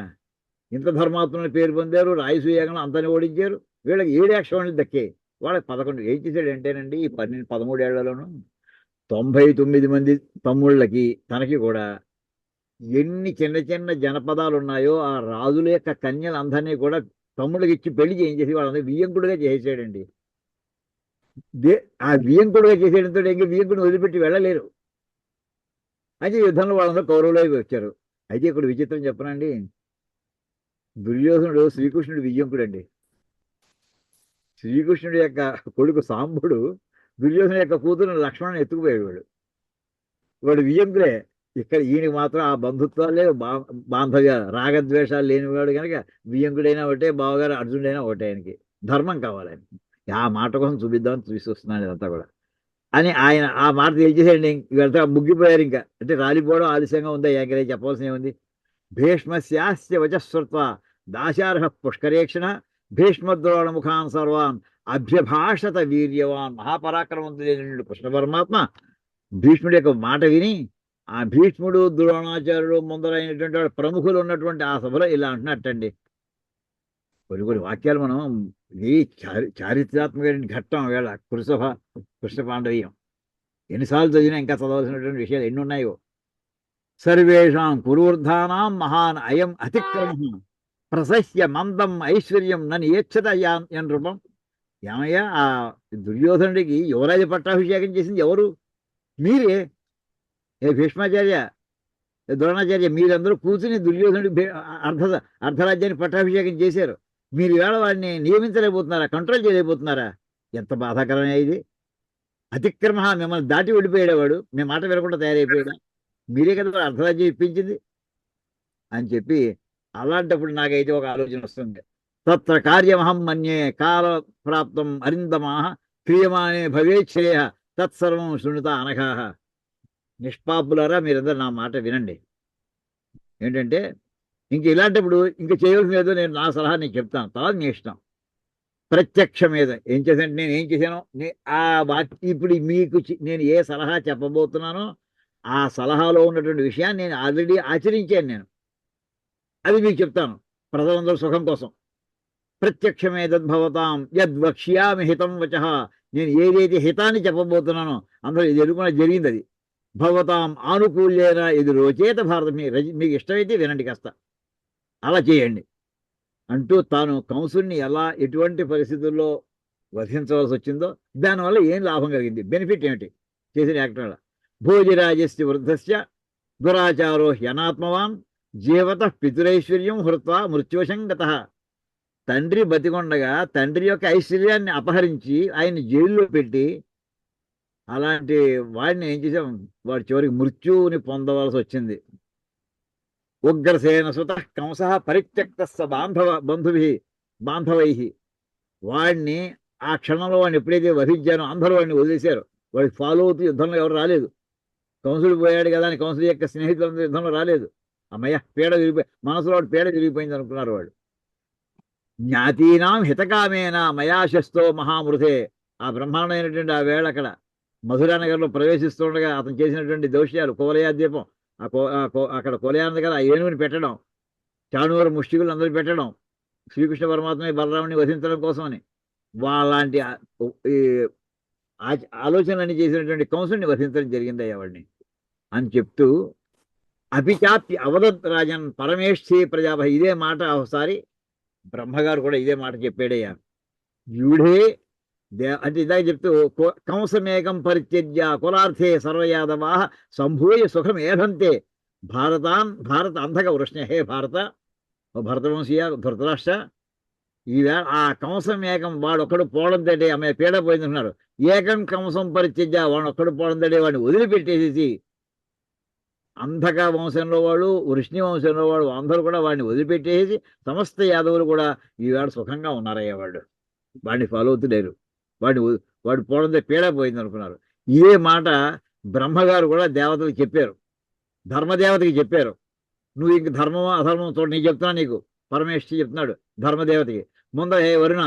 ఇంత ధర్మాత్మని పేరు పొందారు, రాయసూయాగంలో అంతని ఓడించారు. వీళ్ళకి 7 అక్షోహిణులు దక్కే, వాళ్ళకి 11. ఏం చేశాడు అంటేనండి ఈ 13 ఏళ్లలోనూ 99 మంది తమ్ముళ్ళకి తనకి కూడా ఎన్ని చిన్న చిన్న జనపదాలు ఉన్నాయో ఆ రాజుల యొక్క కన్యలందరినీ కూడా తమ్ముళ్ళకి ఇచ్చి పెళ్లి చేయించేసి వాళ్ళందరూ వియ్యంకుడుగా చేసేసాడండి. ఆ వియ్యంకుడుగా చేసేయడంతో ఇంకా వియ్యంకుడిని వదిలిపెట్టి వెళ్ళలేరు. అయితే యుద్ధంలో వాళ్ళందరూ కౌరవులైపు వచ్చారు. అయితే ఇక్కడ విచిత్రం చెప్పనండి, దుర్యోధనుడు శ్రీకృష్ణుడు వియ్యంకుడు అండి. శ్రీకృష్ణుడి యొక్క కొడుకు సాంబుడు దుర్యోధను యొక్క కూతురు లక్ష్మణుని ఎత్తుకుపోయాడు. వాడు వియ్యంకుడే. ఇక్కడ ఈయనకి మాత్రం ఆ బంధుత్వాలు లేవు, బాంధవ్య రాగద్వేషాలు లేనివాడు కనుక వియ్యంకుడైనా ఒకటే, బావగారు అర్జునుడైనా ఒకటే. ఆయనకి ధర్మం కావాలని ఆ మాట కోసం చూపిద్దామని చూపిస్తున్నాను ఇదంతా కూడా అని ఆయన ఆ మాట తెలిసేసండి. ఇవంతా ముగ్గిపోయారు. ఇంకా అంటే రాలిపోవడం ఆలస్యంగా ఉందా, ఇంకా చెప్పవలసిన ఏముంది. భీష్మస్యాస్య వచశ్రుత్వ దాశార్హ పుష్కరేక్షణ భీష్మద్రోణ ముఖాన్ సర్వాన్ అభ్యభాషత వీర్యవాన్. మహాపరాక్రమంతుడైనటువంటి కృష్ణ పరమాత్మ భీష్ముడి యొక్క మాట విని ఆ భీష్ముడు ద్రోణాచార్యుడు ముందరైనటువంటి వాడు ప్రముఖులు ఉన్నటువంటి ఆ సభలో ఇలా అంటున్నట్టండి. కొన్ని వాక్యాలు మనం ఇది చారిత్రాత్మకమైన ఘట్టం వేళ కురుసభ కృష్ణ పాండవీయం ఎన్నిసార్లు చదివినా ఇంకా చదవాల్సినటువంటి విషయాలు ఎన్ని ఉన్నాయో. సర్వేషాం కురూర్ధానాం మహాన్ అయం అతిక్రమ ప్రసహ్య మందం ఐశ్వర్యం నన్ను ఏచ్చత ఎన్ రూపం. ఏమయ్యా ఆ దుర్యోధనుడికి యువరాజ పట్టాభిషేకం చేసింది ఎవరు? మీరే. ఏ భీష్మాచార్య, ద్రోణాచార్య, మీరందరూ కూర్చుని దుర్యోధనుడి అర్ధరాజ్యాన్ని పట్టాభిషేకం చేశారు. మీరు ఈవేళ వాడిని నియమించలేకపోతున్నారా, కంట్రోల్ చేయలేకపోతున్నారా? ఎంత బాధాకరమే ఇది. అతిక్రమ, మిమ్మల్ని దాటి వెళ్ళిపోయాడు వాడు, మీ మాట వినకుండా తయారైపోయాడా? మీరే కదా అర్ధరాజ్యం ఇప్పించింది అని చెప్పి. అలాంటప్పుడు నాకైతే ఒక ఆలోచన వస్తుంది. తత్ర కార్యమహం మన్యే కాల ప్రాప్తం అరిందమా క్రియమానే భవేచ్ఛేయ తత్సర్వం శృణుత అనఘాహ. నిష్పాపులారా, మీరందరూ నా మాట వినండి. ఏంటంటే ఇంక ఇలాంటప్పుడు ఇంక చేయవలసిన ఏదో నేను నా సలహా నీకు చెప్తాను, తర్వాత నీ ఇష్టం. ప్రత్యక్షం మీద ఏం చేశానంటే నేను ఏం చేశానో ఆ ఇప్పుడు మీకు నేను ఏ సలహా చెప్పబోతున్నానో ఆ సలహాలో ఉన్నటువంటి విషయాన్ని నేను ఆల్రెడీ ఆచరించాను. నేను అది మీకు చెప్తాను ప్రజలందరూ సుఖం కోసం. ప్రత్యక్షమేతద్భవతాం యద్వక్ష్యామి హితం వచః. నేను ఏదైతే హితాన్ని చెప్పబోతున్నానో అందరూ ఇది ఎదుర్కొన్న జరిగింది. అది భవతాం ఆనుకూల్యేన ఇది రోచేత భారతం. మీకు ఇష్టమైతే వినండి కాస్త, అలా చేయండి అంటూ తాను కంసుడిని ఎలా ఎటువంటి పరిస్థితుల్లో వధించవలసి వచ్చిందో, దానివల్ల ఏం లాభం కలిగింది, బెనిఫిట్ ఏమిటి చేసిన యాక్టర్ వల్ల. భోజిరాజస్య వృద్ధస్య దురాచారో హ్యనాత్మవాన్ జీవత పితురైశ్వర్యం హృత్వా మృత్యువశంగత. తండ్రి బతికొండగా తండ్రి యొక్క ఐశ్వర్యాన్ని అపహరించి ఆయన్ని జైల్లో పెట్టి, అలాంటి వాడిని ఏం చేసాం, వాడి చివరికి మృత్యువుని పొందవలసి వచ్చింది. ఉగ్రసేన సుత కంస పరిత్యక్త బాంధవై. వాడిని ఆ క్షణంలో వాడిని ఎప్పుడైతే వధించానో అందరూ వాడిని వదిలేశారు. వాడికి ఫాలో అవుతూ యుద్ధంలో ఎవరు రాలేదు. కంసుడు పోయాడు కదా అని కంసుడు యొక్క స్నేహితులందరూ యుద్ధంలో రాలేదు. అమ్మయ్య పీడ విరిగిపోయి, మనసులో వాడు పీడ విరిగిపోయింది అనుకున్నారు వాడు. జ్ఞాతీనాం హితకామేన మయాశస్తో మహామృతే. ఆ బ్రహ్మాండమైనటువంటి ఆ వేళ అక్కడ మధురా నగర్లో ప్రవేశిస్తుండగా అతను చేసినటువంటి దౌష్యాలు, కోలయా ద్వీపం, అక్కడ కోలయాన దగ్గర ఆ ఏనుగుని పెట్టడం, చాణూరు ముష్టికులు అందరూ పెట్టడం, శ్రీకృష్ణ పరమాత్మ బలరాముని వధించడం కోసమని వాళ్ళంటి ఆలోచనలన్నీ చేసినటువంటి కంసుని వధించడం జరిగింది వాడిని అని చెప్తూ, అభిచాప్తి అవదత్ రాజన్ పరమేష్ఠి ప్రజాపతి. ఇదే మాట ఒకసారి బ్రహ్మగారు కూడా ఇదే మాట చెప్పాడయ్యా. వ్యూఢే అంటే ఇదాక చెప్తూ, కంసమేకం పరిత్యజ్య కులార్థే సర్వయాదవా సంభూయ సుఖం ఏధంతే భారత అంధక వృష్ణ. హే భారత, ఓ భరతవంశీయ ధృతరాష్ట్ర, ఈవేళ ఆ కంసం ఏకం వాడొక్కడు పోవడం తడే ఆమె పీడ పోయిందంటున్నారు. ఏకం కంసం పరిత్యజ్య, వాడొక్కడు పోవడం తడే వాడిని వదిలిపెట్టేసేసి, అంధక వంశంలో వాడు, వృష్ణి వంశంలో వాడు అందరూ కూడా వాడిని వదిలిపెట్టేసి సమస్త యాదవులు కూడా ఈవేళ సుఖంగా ఉన్నారయ్యా. వాడిని ఫాలో అవుతులేరు. వాడు పోవడంతో పీడ పోయింది అనుకున్నారు. ఇదే మాట బ్రహ్మగారు కూడా దేవతలకు చెప్పారు, ధర్మదేవతకి చెప్పారు. నువ్వు ఇంక ధర్మమో అధర్మం చూడ, నీకు చెప్తున్నా, నీకు పరమేశ్వరి చెప్తున్నాడు ధర్మదేవతకి. ముందర హే వరుణ,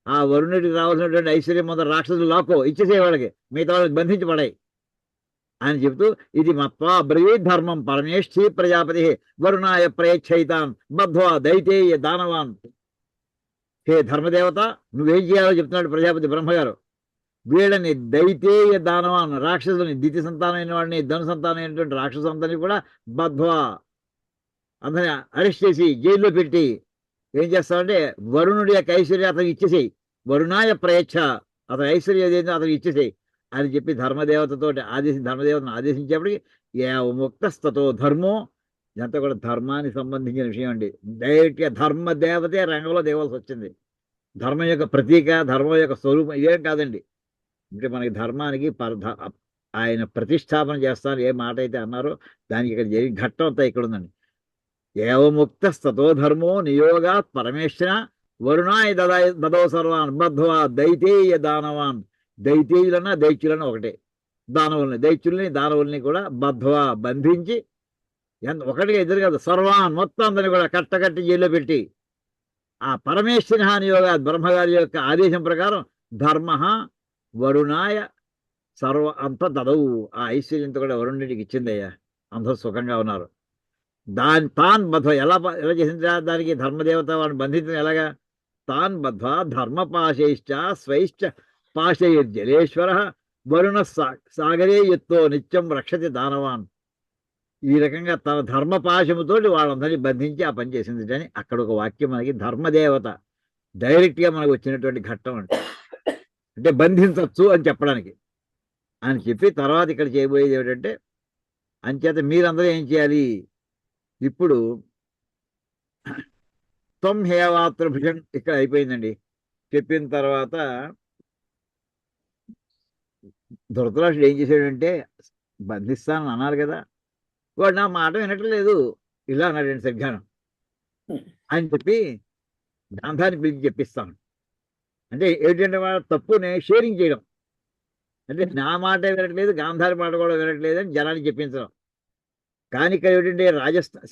ఆ వరుణుడికి రావాల్సినటువంటి ఐశ్వర్యం ముందర రాక్షసులు లాక్కో ఇచ్చేసే వాళ్ళకి, మిగతా వాళ్ళకి బంధించి పడాయి అని చెప్తూ, ఇది మత్వా బ్రవీత్ ధర్మం పరమేష్ఠి ప్రజాపతి వరుణాయ ప్రయచ్చయితాన్ బద్ధ్వా దైతేయ దానవాన్. హే ధర్మదేవత, నువ్వేం చేయాలో చెప్తున్నాడు ప్రజాపతి బ్రహ్మగారు. వీళ్ళని దైతేయ దానవాన్, రాక్షసులని, దితి సంతానమైన వాడిని, ధను సంతానమైనటువంటి రాక్షసులందరినీ కూడా బద్ధ్వా, అందరిని అరెస్ట్ చేసి జైల్లో పెట్టి ఏం చేస్తామంటే వరుణుడి యొక్క ఐశ్వర్యం అతనికి ఇచ్చేసేయి. వరుణాయ ప్రయచ్ఛ, అతని ఐశ్వర్యం ఏదైందో అతనికి ఇచ్చేసేయి అని చెప్పి ధర్మదేవతతో ధర్మదేవతను ఆదేశించేప్పటికి ముక్తస్తతో ధర్మో. ఇదంతా కూడా ధర్మానికి సంబంధించిన విషయం అండి. డైరెక్ట్గా ధర్మదేవతే రంగంలో దేవాల్సి వచ్చింది. ధర్మం యొక్క ప్రతీక, ధర్మం యొక్క స్వరూపం ఇదేం కాదండి. అంటే మనకి ధర్మానికి ఆయన ప్రతిష్టాపన చేస్తారు ఏ మాట అయితే అన్నారో దానికి ఇక్కడ జరిగిన ఘట్టం అంతా ఇక్కడ ఉందండి. ఏవముక్తస్తతో ధర్మో నియోగాత్ పరమేశ్వర వరుణాయ దదో సర్వాన్ బద్ధ్వా దైతేయ దానవాన్. దైతేయులన్నా దైత్యులన్నా ఒకటే, దానవుల్ని కూడా బద్ధ్వా బంధించి, ఒకటిగా ఇద్దరు కాదు, సర్వాన్ మొత్తం అందరినీ కూడా కట్టకట్టి జైల్లో పెట్టి, ఆ పరమేశ్వర నియోగా బ్రహ్మగారి యొక్క ఆదేశం ప్రకారం ధర్మ వరుణాయ సర్వ అంత దదవు. ఆ ఐశ్వర్యంతో కూడా వరుణుడికి ఇచ్చిందయ్యా. అందరూ సుఖంగా ఉన్నారు. తాన్ బధ్వ ఎలా చేసింది దానికి ధర్మదేవత వాడిని బంధించిన ఎలాగా? తాన్ బధ్వ ధర్మపాశైశ్చ స్వైశ్చ పాశైర్జలేశ్వర వరుణ సాగరే ఎత్తో నిత్యం రక్షతి దానవాన్. ఈ రకంగా తన ధర్మపాశముతోటి వాళ్ళందరినీ బంధించి ఆ పని చేసింది అని అక్కడ ఒక వాక్యం మనకి ధర్మదేవత డైరెక్ట్గా మనకు వచ్చినటువంటి ఘట్టం అంటే బంధించవచ్చు అని చెప్పడానికి అని చెప్పి, తర్వాత ఇక్కడ చేయబోయేది ఏమిటంటే, అంచేత మీరందరూ ఏం చేయాలి, ఇప్పుడు త్వం హేవాత్రభుజన్ ఇక్కడ అయిపోయిందండి. చెప్పిన తర్వాత ధృతరాష్ట్రుడు ఏం చేశాడంటే, బంధిస్తానని అన్నారు కదా, వాడు నా మాట వినట్లేదు, ఇలా అన్నాడండి సరిగ్గాను అని చెప్పి గాంధారిని పిలిచి చెప్పిస్తాను. అంటే ఏంటంటే వాడు తప్పుని షేరింగ్ చేయడం. అంటే నా మాట వినట్లేదు, గాంధారి మాట కూడా వినట్లేదు అని జనానికి చెప్పించడం. కానీ ఇక్కడ ఏంటంటే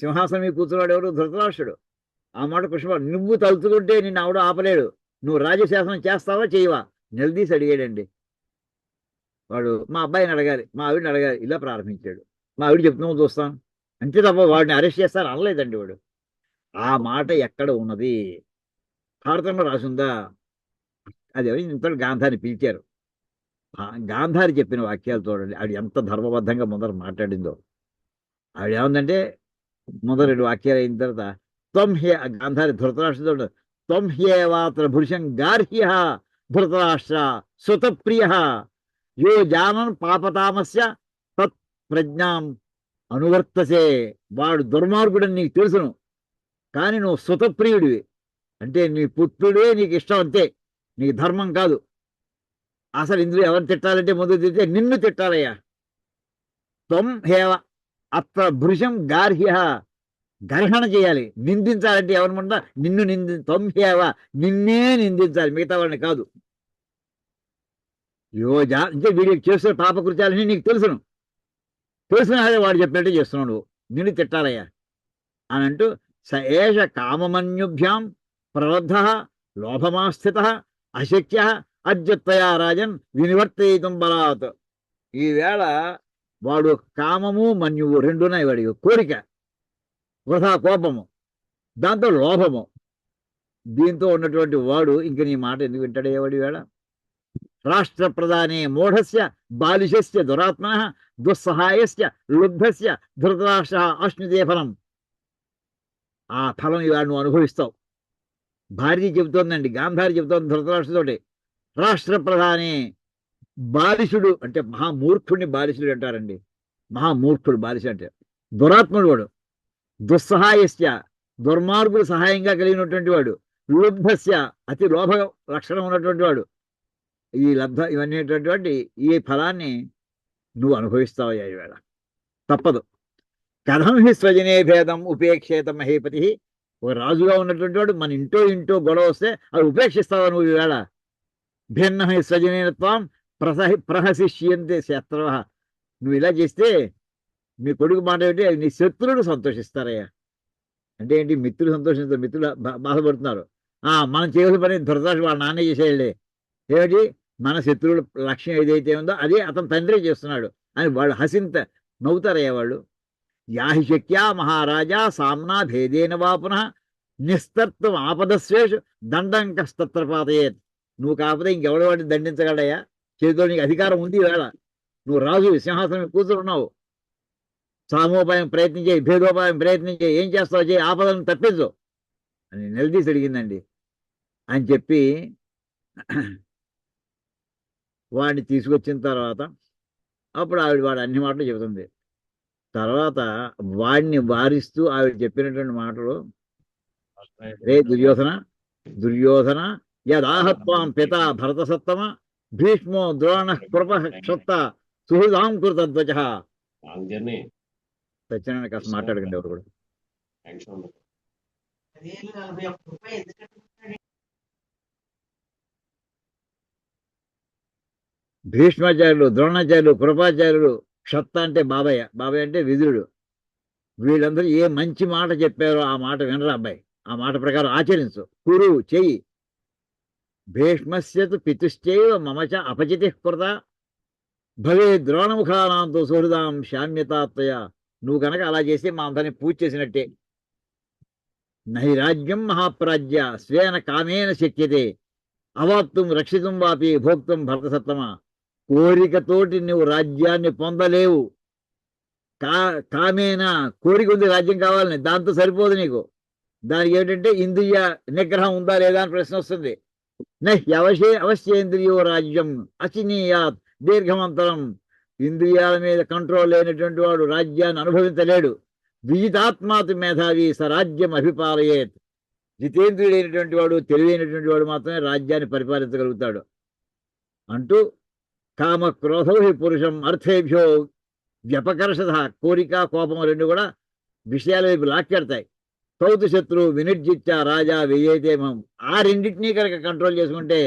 సింహాసనం మీద కూర్చున్నాడు ఎవరు? ధృతరాష్ట్రుడు. ఆ మాట కృష్ణ, నువ్వు తలుచుకుంటే నిన్ను ఆవిడ ఆపలేడు, నువ్వు రాజశాసనం చేస్తావా చేయవా నిలదీసి అడిగాడండి. వాడు మా అబ్బాయిని అడగాలి, మా ఆవిడని అడగాలి, ఇలా ప్రారంభించాడు. మా ఆవిడ చెప్తున్నావు చూస్తాం అంతే తప్ప వాడిని అరెస్ట్ చేస్తాను అనలేదండి వాడు. ఆ మాట ఎక్కడ ఉన్నది? భారతంలో రాసుందా? అది ఇంత గాంధారిని పిలిచారు. గాంధారి చెప్పిన వాక్యాలు చూడండి, ఆవిడ ఎంత ధర్మబద్ధంగా ముందర మాట్లాడిందో. ఆవిడ ఏముందంటే ముందర 2 వాక్యాలు అయిన తర్వాత త్వం హ్య గాంధారి ధృతరాష్ట్రుడు త్వం హ్యేవాత్ర పురుషం గార్హ్య ధృతరాష్ట్ర సుతప్రియ యో జానన్ పాపతామస్య తత్ ప్రజ్ఞాం అనువర్తసే. వాడు దుర్మార్గుడని నీకు తెలుసును, కానీ నువ్వు సుతప్రియుడివి, అంటే నీ పుత్రుడే నీకు ఇష్టం, అంతే, నీకు ధర్మం కాదు. అసలు ఇందులో ఎవరు తిట్టాలంటే ముందు తిట్టే నిన్ను తిట్టాలయ్యా. త్వం హేవ అత్ర భృశం గార్హ్య, గర్హణ చేయాలి, నిందించాలంటే ఎవరమంటా నిన్ను త్వం హేవ, నిన్నే నిందించాలి, మిగతా వాళ్ళని కాదు. యోజా అంటే వీడికి చేస్తున్న పాపకృత్యాలని నీకు తెలుసును, తెలిసిన వాడు చెప్పినట్టు చేస్తున్నావు నువ్వు, నిన్ను తిట్టాలయ్యా అని అంటూ స ఏష కామమన్యుభ్యాం ప్రబద్ధ లోభమాస్థిత అశక్య అద్యుత్తయా రాజన్ వినివర్తయితం బలాత్. ఈవేళ వాడు కామము మన్యువు రెండున్నాయి వాడికి, కోరిక, వృధా కోపము, దాంతో లోభము. దీంతో ఉన్నటువంటి వాడు ఇంక నీ మాట ఎందుకు వింటాడేవాడు? వేళ రాష్ట్ర ప్రధానే మూఢస్య బాలిశస్య దురాత్మ దుస్సహాయస్య లుబ్ధస్య ధృతరాష్ట్ర అశ్నుతే ఫలం. ఆ ఫలం ఇవాళ నువ్వు అనుభవిస్తావు. భార్య చెబుతోందండి, గాంధారి చెబుతోంది ధృతరాష్ట్రతోటి. రాష్ట్ర ప్రధానే బాలిషుడు అంటే మహామూర్ఖుడిని బాలిషుడు అంటారండి. మహామూర్ఖుడు బాలిషుడు అంటే దురాత్ముడు వాడు. దుస్సహాయస్య దుర్మార్గుడు సహాయంగా కలిగినటువంటి వాడు. లుబ్ధస్య అతి లోభ లక్షణం ఉన్నటువంటి వాడు. ఈ లబ్ధ ఇవన్నీ ఈ ఫలాన్ని నువ్వు అనుభవిస్తావయ్యా ఈవేళ, తప్పదు. కథం హి స్వజనే భేదం ఉపేక్షేత మహేపతి. ఒక రాజుగా ఉన్నటువంటి వాడు మన ఇంటో గొడవ వస్తే అది ఉపేక్షిస్తావా నువ్వు ఈవేళ? భిన్న హి స్వజనేత్వం ప్రహసిష్యంతే శత్రవ. నువ్వు ఇలా చేస్తే మీ కొడుకు మాట ఏంటి, నీ శత్రువులు సంతోషిస్తారయ్యా. అంటే ఏంటి, మిత్రులు సంతోషిస్తారు, మిత్రులు బాధపడుతున్నారు. మనం చేయవలసిన పని ధృతరాష్ట్రుడు వాళ్ళ నాన్నే చేసేయాలి. ఏమిటి, మన శత్రువుల లక్ష్యం ఏదైతే ఉందో అదే అతను తండ్రి చేస్తున్నాడు అని వాళ్ళు హసింత నవ్వుతారయ్యా వాళ్ళు. యాహి శక్యా మహారాజా సామ్నా భేదేన వాపున నిస్తత్వం ఆపదస్వేషు దండం కస్తత్ర పాతయేత్. నువ్వు కాకపోతే ఇంకెవడ వాడిని దండించగలయ్యా? చేతితో నీకు అధికారం ఉంది వేళ, నువ్వు రాజు సింహాసనం కూర్చున్నావు. సామోపాయం ప్రయత్నించే, భేదోపాయం ప్రయత్నించే, ఏం చేస్తావు చేయి, ఆపదలను తప్పించు అని నిలదీసి అడిగిందండి. అని చెప్పి వాడిని తీసుకొచ్చిన తర్వాత అప్పుడు వాడు అన్ని మాటలు చెబుతుంది. తర్వాత వాడిని వారిస్తూ ఆవిడ చెప్పినటువంటి మాటలు, రే దుర్యోధన యదాహత్వాం పిత భరత సత్తమ భీష్మో ద్రోణ కృప క్షత్త సుహృదాం కృతధ్వజ. సత్యనారాయణ కాస్త మాట్లాడకండి ఎవరు కూడా. భీష్మాచార్యులు, ద్రోణాచార్యులు, కృపాచార్యులు, క్షత్త అంటే బాబాయ్ అంటే విదురుడు, వీళ్ళందరూ ఏ మంచి మాట చెప్పారో ఆ మాట వినరా అబ్బాయి, ఆ మాట ప్రకారం ఆచరించు, కురు చెయ్యి. భీష్మస్యతు పితుశ్చైవ మమచ అపచితి కృత భవే ద్రోణముఖానాంతో సుహృదాం శామ్యతాత్వయ. నువ్వు కనుక అలా చేస్తే మా అందరినీ పూజ చేసినట్టే. నహి రాజ్యం మహాప్రాజ్య స్వేన కామేన శక్యతే అవాప్తుం రక్షితం వాపి భోక్తం భరతసత్తమా. కోరికతోటి నువ్వు రాజ్యాన్ని పొందలేవు. కామేనా కోరిక ఉంది, రాజ్యం కావాలని, దాంతో సరిపోదు నీకు. దానికి ఏమిటంటే ఇంద్రియ నిగ్రహం ఉందా లేదా అని ప్రశ్న వస్తుంది. అవశ్యేంద్రియో రాజ్యం అచినీయాత్ దీర్ఘమంతరం. ఇంద్రియాల మీద కంట్రోల్ లేనటువంటి వాడు రాజ్యాన్ని అనుభవించలేడు. విజితాత్మాతు మేధావి స రాజ్యం అభిపాలయేత్. జితేంద్రియుడైనటువంటి వాడు, తెలివైనటువంటి వాడు మాత్రమే రాజ్యాన్ని పరిపాలించగలుగుతాడు అంటూ కామ క్రోధౌ హి పురుషం అర్థేభ్యో వ్యపకర్షద. కోరిక కోపం రెండు కూడా విషయాల వైపు లాక్కెడతాయి. తౌతు శత్రువు వినిర్జిత్య రాజా వెయ్యైతే ఆ రెండింటినీ కనుక కంట్రోల్ చేసుకుంటే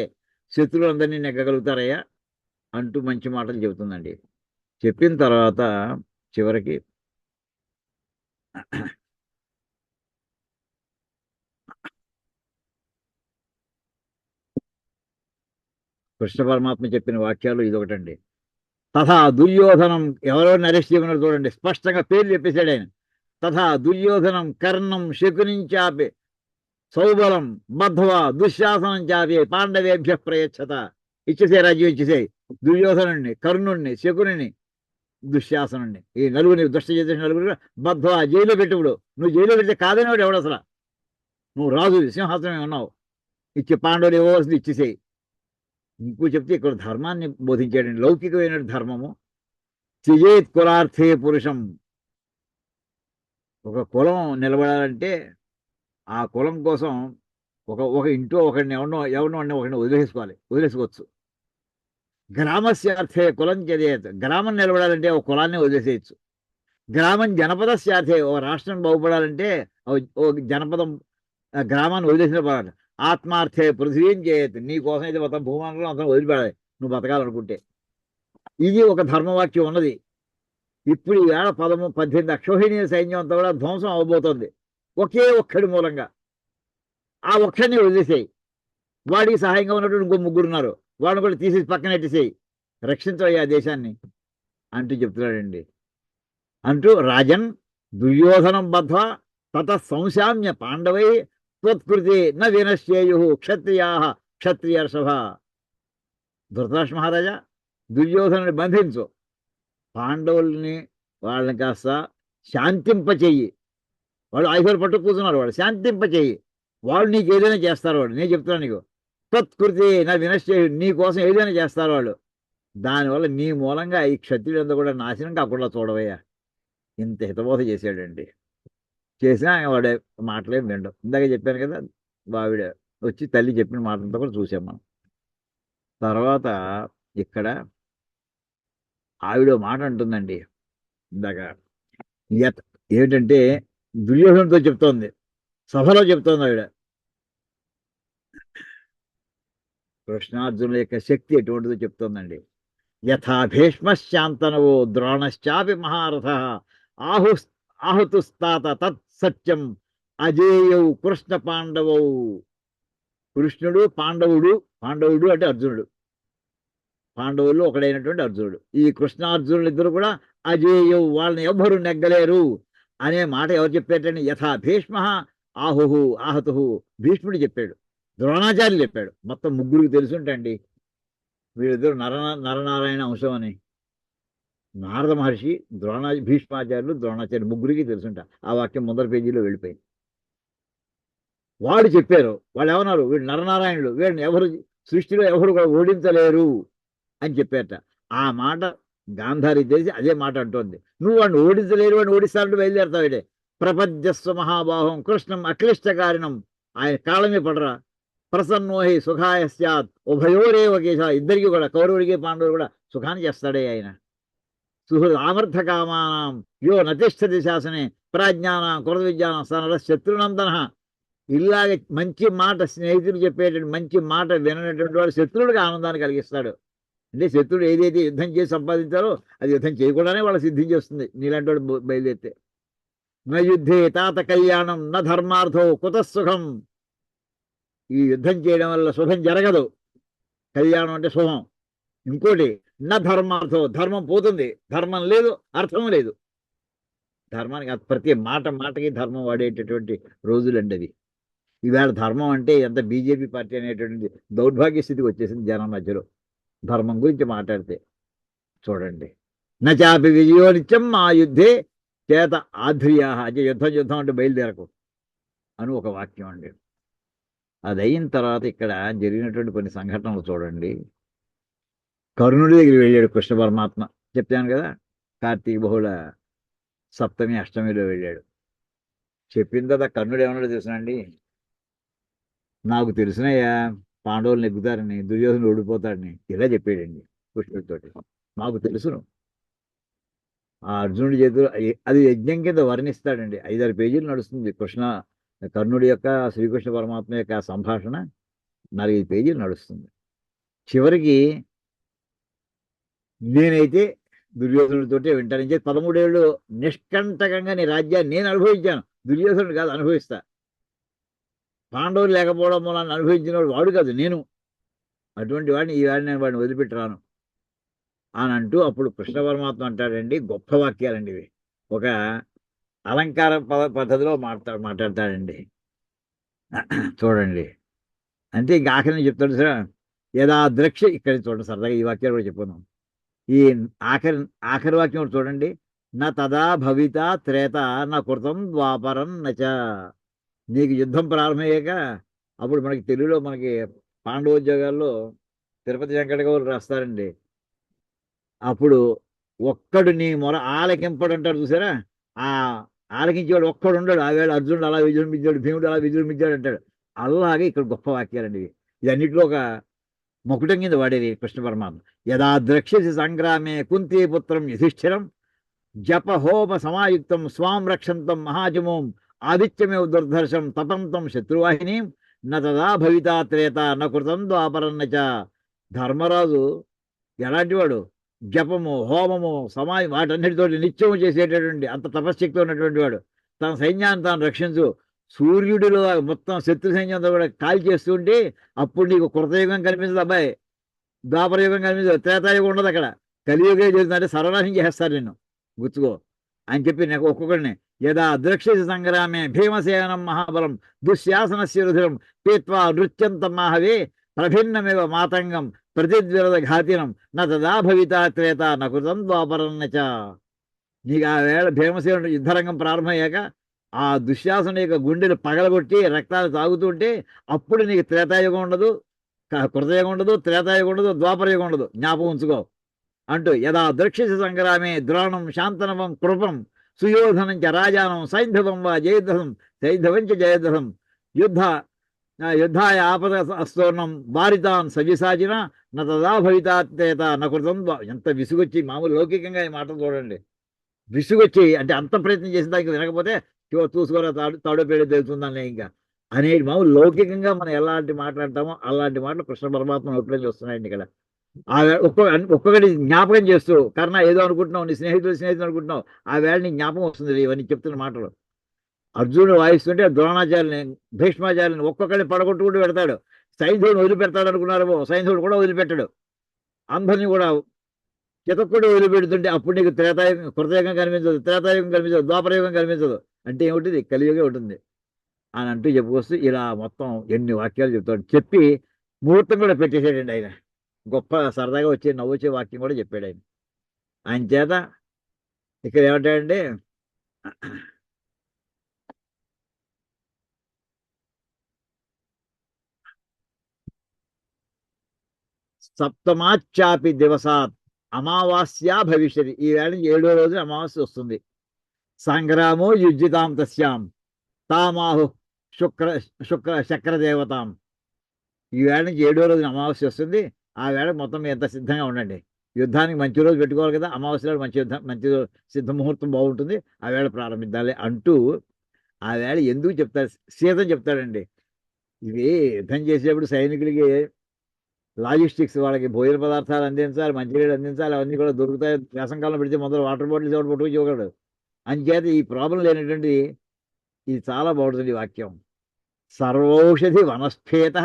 శత్రువులందరినీ నెగ్గగలుగుతారయ్యా అంటూ మంచి మాటలు చెబుతుందండి. చెప్పిన తర్వాత చివరికి కృష్ణ పరమాత్మ చెప్పిన వాక్యాలు ఇదొకటండి. తథా దుర్యోధనం, ఎవరెవరిని అరెస్ట్ చేయమన్నారు చూడండి, స్పష్టంగా పేర్లు చెప్పేశాడు ఆయన. తథా దుర్యోధనం కర్ణం శకునించాపి సౌబలం బద్ధవా దుశ్శాసనం చాపి పాండవేభ్య ప్రయచ్చత. ఇచ్చేసే రాజ్యం ఇచ్చేసేయి. దుర్యోధనుణ్ణి, కర్ణుణ్ణి, శకుని, దుశ్శాసనుణ్ణి, ఈ నలుగురిని దుష్ట చేసిన నలుగురు బద్ధవా జైల్లో పెట్టుడు. నువ్వు జైల్లో పెడితే కాదనేవాడు ఎవడు అసలు? నువ్వు రాజు సింహాసనమే ఉన్నావు. ఇచ్చి పాండవులు ఇవ్వవలసింది ఇచ్చేసేయి. ఇంకో చెప్తే ఇక్కడ ధర్మాన్ని బోధించాడండి. లౌకికమైన ధర్మము. త్యజేత్ కులార్థే పురుషం. ఒక కులం నిలబడాలంటే ఆ కులం కోసం ఒక ఒక ఇంట్లో ఒకరిని ఎవరినో ఒకరిని వదిలేసుకోవచ్చు. గ్రామస్యార్థే కులం చదివేది. గ్రామం నిలబడాలంటే ఒక కులాన్ని వదిలేసేయచ్చు. గ్రామం జనపదస్యార్థే, ఓ రాష్ట్రం బాగుపడాలంటే ఓ జనపదం గ్రామాన్ని వదిలేసిన పడాలి. ఆత్మార్థే పృథ్వీం చేయదు. నీ కోసం అయితే మొత్తం భూమండలం అంతా వదిలిపెడాలి నువ్వు బతకాలనుకుంటే. ఇది ఒక ధర్మవాక్యం ఉన్నది. ఇప్పుడు ఈవేళ 18 అక్షోహిణీ సైన్యం అంతా కూడా ధ్వంసం అవబోతోంది ఒకే ఒక్కడి మూలంగా. ఆ ఒక్కడిని వదిలేసేయి. వాడికి సహాయంగా ఉన్నటువంటి ఇంకో ముగ్గురు ఉన్నారు, వాళ్ళని కూడా తీసేసి పక్కనెట్టేసేయి. రక్షించవయ్యా దేశాన్ని అంటూ చెప్తున్నాడండి. అంటూ రాజన్ దుర్యోధనం బద్ధ్వా తత సంశామ్య పాండవై త్వత్కృతి న వినశ్యేయు క్షత్రియా క్షత్రియర్షభ. ధృతరాష్ట్ర మహారాజా, దుర్యోధనుని బంధించు, పాండవుల్ని వాళ్ళని కాస్త శాంతింపచెయ్యి. వాళ్ళు ఆయుధాలు పట్టు కూర్చున్నారు, వాళ్ళు శాంతింపచెయ్యి. వాళ్ళు నీకు ఏదైనా చేస్తారు. వాళ్ళు నేను చెప్తున్నాను నీకు, త్వత్కృతి నా వినశ్చేయు, నీ కోసం ఏదైనా చేస్తారు వాళ్ళు. దానివల్ల నీ మూలంగా ఈ క్షత్రియులంతా కూడా నాశనం కాకుండా చూడవయ్యా. ఇంత హితబోధ చేశాడండి. చేసినా వాడే మాటలేం వినడం. ఇందాక చెప్పాను కదా, ఆవిడ వచ్చి తల్లి చెప్పిన మాటలతో కూడా చూసాం మనం. తర్వాత ఇక్కడ ఆవిడ మాట అంటుందండి. ఇందాక ఏమిటంటే దుర్యోధనుడితో చెప్తోంది, సభలో చెప్తోంది ఆవిడ. కృష్ణార్జునుల యొక్క శక్తి ఎటువంటిదో చెప్తోందండి. యథా భీష్మశాంతనవో ద్రోణశ్చాపి మహారథ ఆహుతుస్తాత తత్ సత్యం అజేయౌ కృష్ణ పాండవౌ. కృష్ణుడు పాండవుడు అంటే అర్జునుడు, పాండవుల్లో ఒకడైనటువంటి అర్జునుడు. ఈ కృష్ణార్జునులు ఇద్దరు కూడా అజేయౌ, వాళ్ళని ఎవ్వరు నెగ్గలేరు అనే మాట ఎవరు చెప్పారని యథా భీష్మ ఆహతు భీష్ముడు చెప్పాడు, ద్రోణాచార్యులు చెప్పాడు. మొత్తం ముగ్గురికి తెలుసుంటండి వీళ్ళిద్దరు నరనారాయణ అంశం అని. నారద మహర్షి, భీష్మాచార్యులు, ద్రోణాచార్యులు ముగ్గురికి తెలుసుంట. ఆ వాక్యం ముందర పేజీలో వెళ్ళిపోయింది. వాళ్ళు చెప్పారు. వాళ్ళు ఏమన్నారు, వీడు నరనారాయణుడు, వీడిని ఎవరు సృష్టిలో ఎవరు కూడా ఓడించలేరు అని చెప్పారట. ఆ మాట గాంధారి తెలిసి అదే మాట అంటోంది. నువ్వు వాడిని ఓడించలేరు, వాడిని ఓడిస్తానంటూ బయలుదేరుతావు. ప్రపంచస్వ మహాబాహం కృష్ణం అక్లిష్టకారిణం. ఆయన కాళ్ళమే పడరా. ప్రసన్నోహి సుఖాయ స్యాత్ ఉభయోరేవ కేశ. ఇద్దరికి కూడా, కౌరవుడికి పాండవులు కూడా సుఖాన్ని చేస్తాడే ఆయన. సుహృదామర్థ కామానం యో నతిష్టతి శాసనే ప్రాజ్ఞానం కృత విజ్ఞానం సనర శత్రునందన. ఇలాగే మంచి మాట స్నేహితులు చెప్పేటువంటి మంచి మాట వినటువంటి వాడు శత్రువుడికి ఆనందాన్ని కలిగిస్తాడు. అంటే శత్రుడు ఏదైతే యుద్ధం చేసి సంపాదించారో అది యుద్ధం చేయకుండానే వాళ్ళు సిద్ధించేస్తుంది నీలాంటి వాడు బయలుదేరితే. న యుద్ధే తాత కళ్యాణం న ధర్మార్థో కుతసుఖం. ఈ యుద్ధం చేయడం వల్ల శుభం జరగదు. కళ్యాణం అంటే శుభం. ఇంకోటి నా ధర్మార్థం, ధర్మం పోతుంది. ధర్మం లేదు, అర్థం లేదు. ధర్మానికి ప్రతి మాటకి ధర్మం వాడేటటువంటి రోజులండి అవి. ఈవేళ ధర్మం అంటే ఎంత బీజేపీ పార్టీ అనేటువంటి దౌర్భాగ్య స్థితికి వచ్చేసింది జనం మధ్యలో ధర్మం గురించి మాట్లాడితే. చూడండి, నచాపి విజయో నిత్యం ఆ యుద్ధే చేత ఆధ్రియా. అంటే యుద్ధం అంటే బయలుదేరకు అని ఒక వాక్యం అండి. అది అయిన తర్వాత ఇక్కడ జరిగినటువంటి కొన్ని సంఘటనలు చూడండి. కర్ణుడి దగ్గరికి వెళ్ళాడు కృష్ణ పరమాత్మ. చెప్పాను కదా, కార్తీక బహుళ సప్తమి అష్టమిలో వెళ్ళాడు. చెప్పిన తర్వాత కర్ణుడు ఏమన్నాడు తెలుసునండి, నాకు తెలిసినయ్యా పాండవులు నెగ్గుతారని, దుర్యోధనుడు ఓడిపోతాడని ఇలా చెప్పాడండి కృష్ణుడితోటి. నాకు తెలుసును. ఆ అర్జునుడి చేతులు అది యజ్ఞం కింద వర్ణిస్తాడండి. 5-6 పేజీలు నడుస్తుంది కర్ణుడి యొక్క శ్రీకృష్ణ పరమాత్మ యొక్క సంభాషణ. 4-5 పేజీలు నడుస్తుంది. చివరికి నేనైతే దుర్యోధనుడితోటే వింటానని చెప్పి 13 ఏళ్ళు నిష్కంటకంగా నీ రాజ్యాన్ని నేను అనుభవించాను. దుర్యోధనుడు కాదు అనుభవిస్తా. పాండవులు లేకపోవడం మూలాన్ని అనుభవించిన వాడు కాదు నేను. అటువంటి వాడిని నేను వాడిని వదిలిపెట్టరాను అని అంటూ అప్పుడు కృష్ణ పరమాత్మ అంటాడండి. గొప్ప వాక్యాలండి ఇవి. ఒక అలంకార పద్ధతిలో మాట్లాడతాడండి. చూడండి. అంటే ఇంక ఆఖరిని చెప్తాడు సార్. యదా ద్రక్ష ఇక్కడ చూడండి సరదాగా ఈ వాక్యాలు కూడా చెప్పుకుందాం. ఈ ఆఖరి ఆఖరి వాక్యం ఒకటి చూడండి. నా తదా భవిత త్రేత నా కృతం ద్వాపరం నచ. నీకు యుద్ధం ప్రారంభమయ్యాక అప్పుడు మనకి తెలుగులో మనకి పాండవోద్యోగాల్లో తిరుపతి వెంకట గౌరు రాస్తారండి. అప్పుడు ఒక్కడు నీ మొర ఆలకింపడు అంటారు చూసారా. ఆ ఆలకించేవాడు ఒక్కడు ఉండడు. ఆ వేళ అర్జునుడు అలా విజృంభించాడు, భీముడు అలా విజృంభించాడు అంటాడు. అలాగే ఇక్కడ గొప్ప వాక్యాలండి ఇవి. ఇవన్నిటిలో ఒక మకుటం కింద వాడేది కృష్ణ పరమాత్మ. యదా ద్రక్ష్యసి సంగ్రామే కుంతీపుత్రం యుధిష్ఠిరం జప హోమ సమాయుక్తం స్వాం రక్షంతం మహాజమోం ఆదిత్యమేవ దుర్ధర్షం తపంతం శత్రువాహినీం న తదా భవితా త్రేత న కృతం ద్వాపరన్నచ. ధర్మరాజు ఎలాంటి వాడు? జపము హోమము సమాయం వాటన్నిటితోటి నిత్యము చేసేటటువంటి అంత తపశ్శక్తి ఉన్నటువంటి వాడు. తన సైన్యాన్ని తాను రక్షించు. సూర్యుడిలో మొత్తం శత్రు సైన్యంతో కూడా కాల్ చేస్తుంటే అప్పుడు నీకు కృతయుగం కనిపించదు అబ్బాయి, ద్వాపరయుగం కనిపించదు, త్రేతాయుగం ఉండదు అక్కడ. కలియుగే జరుగుతుందంటే సర్వనాశం చేస్తారు నిన్ను, గుర్తుకో అని చెప్పి నాకు ఒక్కొక్కడిని. యదా ద్రక్షసి సంగ్రామే భీమసేనం మహాబలం దుశ్శాసనస్య రుధిరం పీత్వా నృత్యంతం మాహవే ప్రభిన్నమేవ మాతంగం ప్రతిద్విరద ఘాతినం న తదా భవితా త్రేత న కృతం ద్వాపరన్నచ. నీకు ఆ వేళ భీమసేనుడు యుద్ధరంగం ప్రారంభమయ్యాక ఆ దుశ్శాసన యొక్క గుండెలు పగలగొట్టి రక్తాలు తాగుతుంటే అప్పుడు నీకు త్రేతాయుగం ఉండదు, కృతయుగం ఉండదు, త్రేతాయుగం ఉండదు, ద్వాపరయుగం ఉండదు. జ్ఞాపకం ఉంచుకో అంటూ. యదా ద్రక్షసి సంగ్రామే ద్రోణం శాంతనవం కృపం సుయోధనం చ రాజానం సైంధవం వా జయద్రథం సైంధవం చ జయద్రథం యుద్ధ యుద్ధాయ ఆపద అస్తోర్ణం బారితాన్ సవ్యసాచిన న తదా భవితాత్రేత నకృతం. ఎంత విసుగొచ్చి మామూలు లౌకికంగా ఈ మాటలు చూడండి. విసుగొచ్చి అంటే అంత ప్రయత్నం చేసిన దానికి వినకపోతే చూసుకోరా తాడో పేడో తెలుస్తుందని ఇంకా అనే మామూలు లౌకికంగా మనం ఎలాంటి మాట్లాడతామో అలాంటి మాటలు కృష్ణ పరమాత్మ నోట్లోంచి వస్తున్నాయండి ఇక్కడ. ఆ ఒక్కొక్కటి జ్ఞాపకం చేస్తూ కర్ణ ఏదో అనుకుంటున్నావు, నీ స్నేహితుడు అనుకుంటున్నావు, ఆ వేళ నీ జ్ఞాపకం వస్తుంది ఇవన్నీ చెప్తున్న మాటలు. అర్జునుడు వాయిస్తుంటే ద్రోణాచార్యుని భీష్మాచార్యుని ఒక్కొక్కరిని పడగొట్టుకుంటూ పెడతాడు. సైంధవుని వదిలిపెడతాడు అనుకున్నారేమో, సైంధవుడు కూడా వదిలిపెట్టాడు. అందరినీ కూడా చితక్కుడు వదిలిపెడుతుంటే అప్పుడు నీకు త్రేతాయుగం కృతయుగం కనిపించదు, త్రేతాయుగం కనిపించదు, ద్వాపరయుగం కనిపించదు. అంటే ఏమిటి? కలియుగే ఉంటుంది అని అంటూ చెప్పుకొస్తూ ఇలా మొత్తం ఎన్ని వాక్యాలు చెప్తాడు. చెప్పి ముహూర్తం కూడా పెట్టేసాడండి ఆయన. గొప్ప సరదాగా వచ్చే నవ్వొచ్చే వాక్యం కూడా చెప్పాడు ఆయన. ఆయన చేత ఇక్కడ ఏమంటాడంటే సప్తమాచాపి దివసాత్ అమావాస్య భవిష్యతి. ఈ వేళ 7వ రోజున అమావాస్య వస్తుంది. సంగ్రామో యుజ్జితాం తస్యాం తామాహు శుక్ర శుక్ర చక్రదేవతాం. ఈ వేళ నుంచి 7వ రోజున అమావాస్య వస్తుంది. ఆ వేళ మొత్తం ఎంత సిద్ధంగా ఉండండి. యుద్ధానికి మంచి రోజు పెట్టుకోవాలి కదా, అమావాస్యలో మంచి యుద్ధం మంచి సిద్ధ ముహూర్తం బాగుంటుంది, ఆ వేళ ప్రారంభించాలి అంటూ ఆ వేళ ఎందుకు చెప్తారు? సీతం చెప్తాడండి. ఇది యుద్ధం చేసేప్పుడు సైనికులకి లాజిస్టిక్స్ వాళ్ళకి భోజన పదార్థాలు అందించాలి, మంచినీళ్ళు అందించాలి, అవన్నీ కూడా దొరుకుతాయి. వేసంకాలం పెడితే మొదలు వాటర్ బాటిల్స్ ఎవరు పట్టుకు ఇవ్వగలడు. అంచేత ఈ ప్రాబ్లం లేనటువంటి ఇది చాలా బాగుంటుంది ఈ వాక్యం. సర్వౌషధి వనస్ఫేత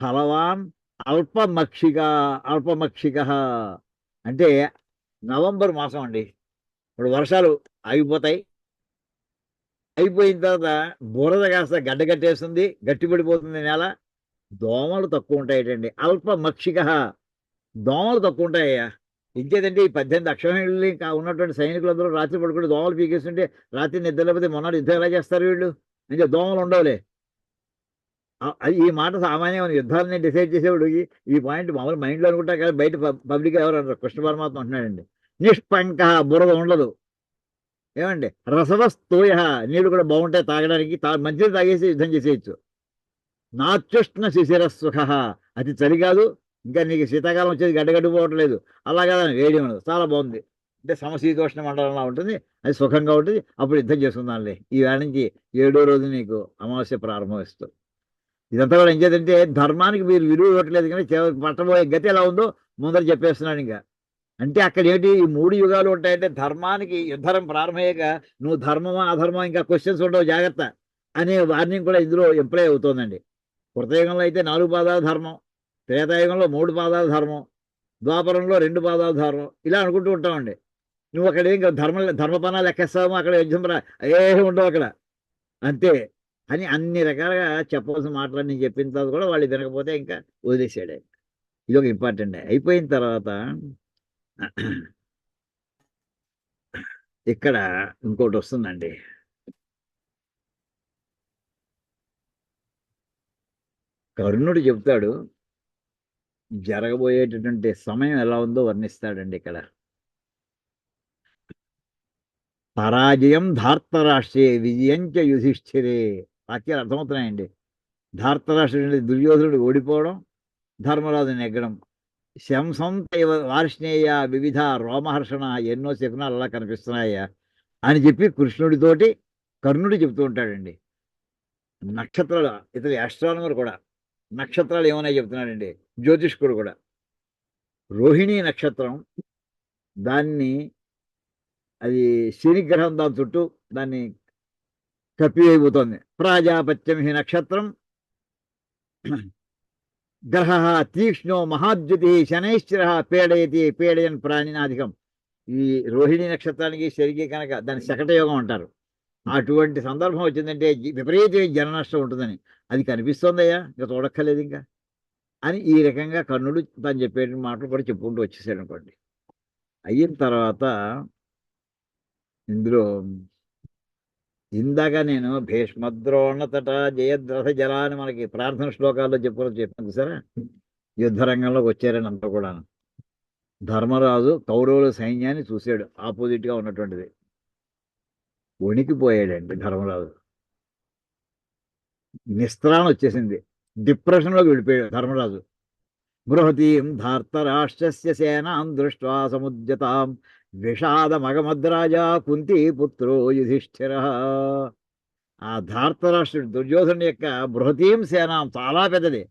ఫలవాన్ అల్పమక్షిక అంటే నవంబర్ మాసం అండి. ఇప్పుడు వర్షాలు ఆగిపోతాయి. అయిపోయిన తర్వాత బురద కాస్త గడ్డగట్టేస్తుంది, గట్టిపడిపోతుంది నేల. దోమలు తక్కువ ఉంటాయటండి. అల్పమక్షిక దోమలు తక్కువ ఉంటాయ్యా. ఇంకేదంటే ఈ 18 అక్షరాలు ఉన్నటువంటి సైనికులందరూ రాత్రి పడుకుంటే దోమలు పీకేస్తుంటే రాత్రి నిద్ర లేకపోతే మొన్నటి యుద్ధం ఎలా చేస్తారు వీళ్ళు? అంటే దోమలు ఉండవులే. ఈ మాట సామాన్యమైన యుద్ధాలని డిసైడ్ చేసేవాడు ఈ పాయింట్ మామూలు మైండ్లో అనుకుంటా కానీ బయట పబ్లిక్ ఎవరు అంటారు. కృష్ణ పరమాత్మ అంటున్నాడండి. నిష్పంక బురద ఉండదు. ఏమండి? రసవస్తోయ నీళ్ళు కూడా బాగుంటాయి తాగడానికి, మంచిది తాగేసి యుద్ధం చేసేయచ్చు. నాత్యుష్ణ శిశిర సుఖ అది చలి కాదు, ఇంకా నీకు శీతాకాలం వచ్చేది గడ్డగడ్డిపోవట్లేదు, అలా కదా వేడి ఉండదు, చాలా బాగుంది. అంటే సమశీతోష్ణ మండలంలో ఉంటుంది, అది సుఖంగా ఉంటుంది. అప్పుడు యుద్ధం చేసుకుందాంలే. ఈ వేళ నుంచి 7వ రోజు నీకు అమావాస్య ప్రారంభమిస్తుంది. ఇదంతా కూడా ఏం చేద్దంటే ధర్మానికి మీరు విలువ ఇవ్వట్లేదు, కానీ పట్టబోయే గతి ఎలా ఉందో ముందర చెప్పేస్తున్నాడు. ఇంకా అంటే అక్కడ ఏంటి ఈ 3 యుగాలు ఉంటాయంటే ధర్మానికి యుద్ధం ప్రారంభమయ్యాక నువ్వు ధర్మమా అధర్మం ఇంకా క్వశ్చన్స్ ఉండవు, జాగ్రత్త అనే వార్నింగ్ కూడా ఇందులో ఎంప్లాయ్ అవుతుందండి. కృతయుగంలో అయితే 4 పాదాల ధర్మం, త్రేతాయుగంలో 3 పాదాల ధర్మం, ద్వాపరంలో 2 పాదాల ధర్మం, ఇలా అనుకుంటూ ఉంటామండి. నువ్వు అక్కడ ఏం ధర్మపణాలు లెక్కేస్తావు, అక్కడ యుద్ధం ఏమి ఉండవు అక్కడ. అంతే. అని అన్ని రకాలుగా చెప్పవలసిన మాటలన్నీ చెప్పిన తర్వాత కూడా వాళ్ళు వినకపోతే ఇంకా వదిలేసాడు ఆయన. ఇది ఒక ఇంపార్టెంట్. అయిపోయిన తర్వాత ఇక్కడ ఇంకోటి వస్తుందండి. కర్ణుడు చెప్తాడు, జరగబోయేటటువంటి సమయం ఎలా ఉందో వర్ణిస్తాడండి ఇక్కడ. పరాజయం ధార్తరాష్ట్రే విజయంచ యుధిష్ఠిరే. వాక్యాలు అర్థమవుతున్నాయండి. ధార్తరాష్ట్రుడి దుర్యోధనుడు ఓడిపోవడం, ధర్మరాజు నెగ్గడం. శంసంతైవ వార్ష్ణేయ వివిధ రోమహర్షణ, ఎన్నో శకునాలు అలా కనిపిస్తున్నాయా అని చెప్పి కృష్ణుడితోటి కర్ణుడు చెప్తూ ఉంటాడండి. నక్షత్రాలు, ఇతని ఆస్ట్రానమర్ కూడా నక్షత్రాలు ఏమైనా చెప్తున్నాడండి, జ్యోతిష్కుడు కూడా. రోహిణీ నక్షత్రం, దాన్ని అది శనిగ్రహం దాని చుట్టూ దాన్ని కప్పి అయిపోతుంది. ప్రాజాపత్యం హి నక్షత్రం గ్రహ తీక్ష్ణో మహాద్యుతి శనైశ్చర పీడయతి పీడయన్ ప్రాణినాధికం. ఈ రోహిణి నక్షత్రానికి సరిగ్గా కనుక దాన్ని శకటయోగం అంటారు. అటువంటి సందర్భం వచ్చిందంటే విపరీతమైన జన నష్టం ఉంటుందని. అది కనిపిస్తోందయ్యా, ఇంకా చూడక్కర్లేదు ఇంకా అని ఈ రకంగా కర్ణుడు తను చెప్పే మాటలు కూడా చెప్పుకుంటూ వచ్చేసాడు అనుకోండి. అయిన తర్వాత ఇందులో ఇందాక నేను భీష్మద్రోణతట జయద్రథ జల అని మనకి ప్రార్థన శ్లోకాల్లో చెప్పాను సరే, యుద్ధ రంగంలోకి వచ్చారని అంతా కూడా. ధర్మరాజు కౌరవుల సైన్యాన్ని చూశాడు, ఆపోజిట్ గా ఉన్నటువంటిది. వణికిపోయాడండి ధర్మరాజు. నిస్త్రాణం వచ్చేసింది, డిప్రెషన్ లోకి వెళ్ళిపోయాడు ధర్మరాజు. బృహతీం ధార్తరాష్ట్రస్య సేనాం దృష్ట్వా సముద్యతాం విషాదమగమద్రాజా కుంతి పుత్రో యుధిష్ఠిర. ఆ ధార్తరాష్ట్రుడు దుర్యోధను యొక్క బృహతీం సేనాం, చాలా పెద్దది.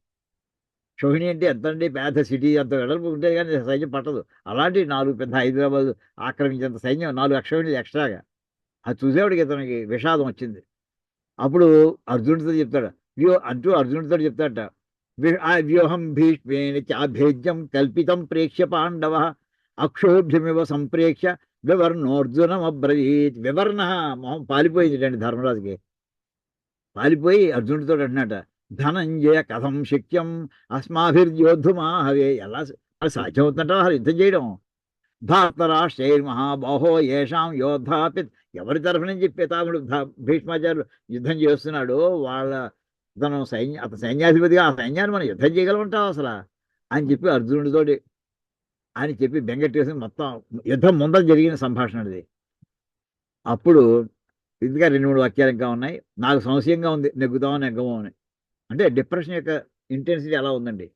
షోహిణి అంటే ఎంతండి, పెద్ద సిటీ అంత వెడల్పు ఉంటే కానీ సైన్యం పట్టదు. అలాంటి 4 పెద్ద హైదరాబాద్ ఆక్రమించేంత సైన్యం, 4 అక్షోహిణి ఎక్స్ట్రాగా. అది చూసేవాడికి ఇతనికి విషాదం వచ్చింది. అప్పుడు అర్జునుడితో చెప్తాడు, అర్జునుడితో చెప్తాడట, వ్యూహం భీష్మేణ చాభేద్యం కల్పితం ప్రేక్ష్య పాండవ అక్షోభ్యమివ సంప్రేక్ష వివర్ణోర్జునం అబ్రవీత్. వివర్ణ మొహం పాలిపోయింది ధర్మరాజుకి. పాలిపోయి అర్జునుడితో అంటున్నట, ధనంజయ కథం శక్యం అస్మాభిర్యోద్ధుమాహవే. ఎలా అది సాధ్యమవుతుందంట అసలు యుద్ధం చేయడం? ధార్తరాష్ట్రైర్ మహాబాహో ఏషాం యోధాపి. ఎవరి తరఫు నుంచి పితాముడు భీష్మాచార్యులు యుద్ధం చేస్తున్నాడు, వాళ్ళ అతను సైన్యాధిపతిగా ఆ సైన్యాన్ని మనం యుద్ధం చేయగలమంటావు అసలు అని చెప్పి అర్జునుడితోటి అని చెప్పి బెంగట్టేసి మొత్తం యుద్ధం ముందర జరిగిన సంభాషణ అది. అప్పుడు ఇంకా 2-3 వాక్యాలు ఇంకా ఉన్నాయి. నాకు సంశయంగా ఉంది, నెగ్గుతామో నెగ్గమో అని. అంటే డిప్రెషన్ యొక్క ఇంటెన్సిటీ అలా ఉందండి.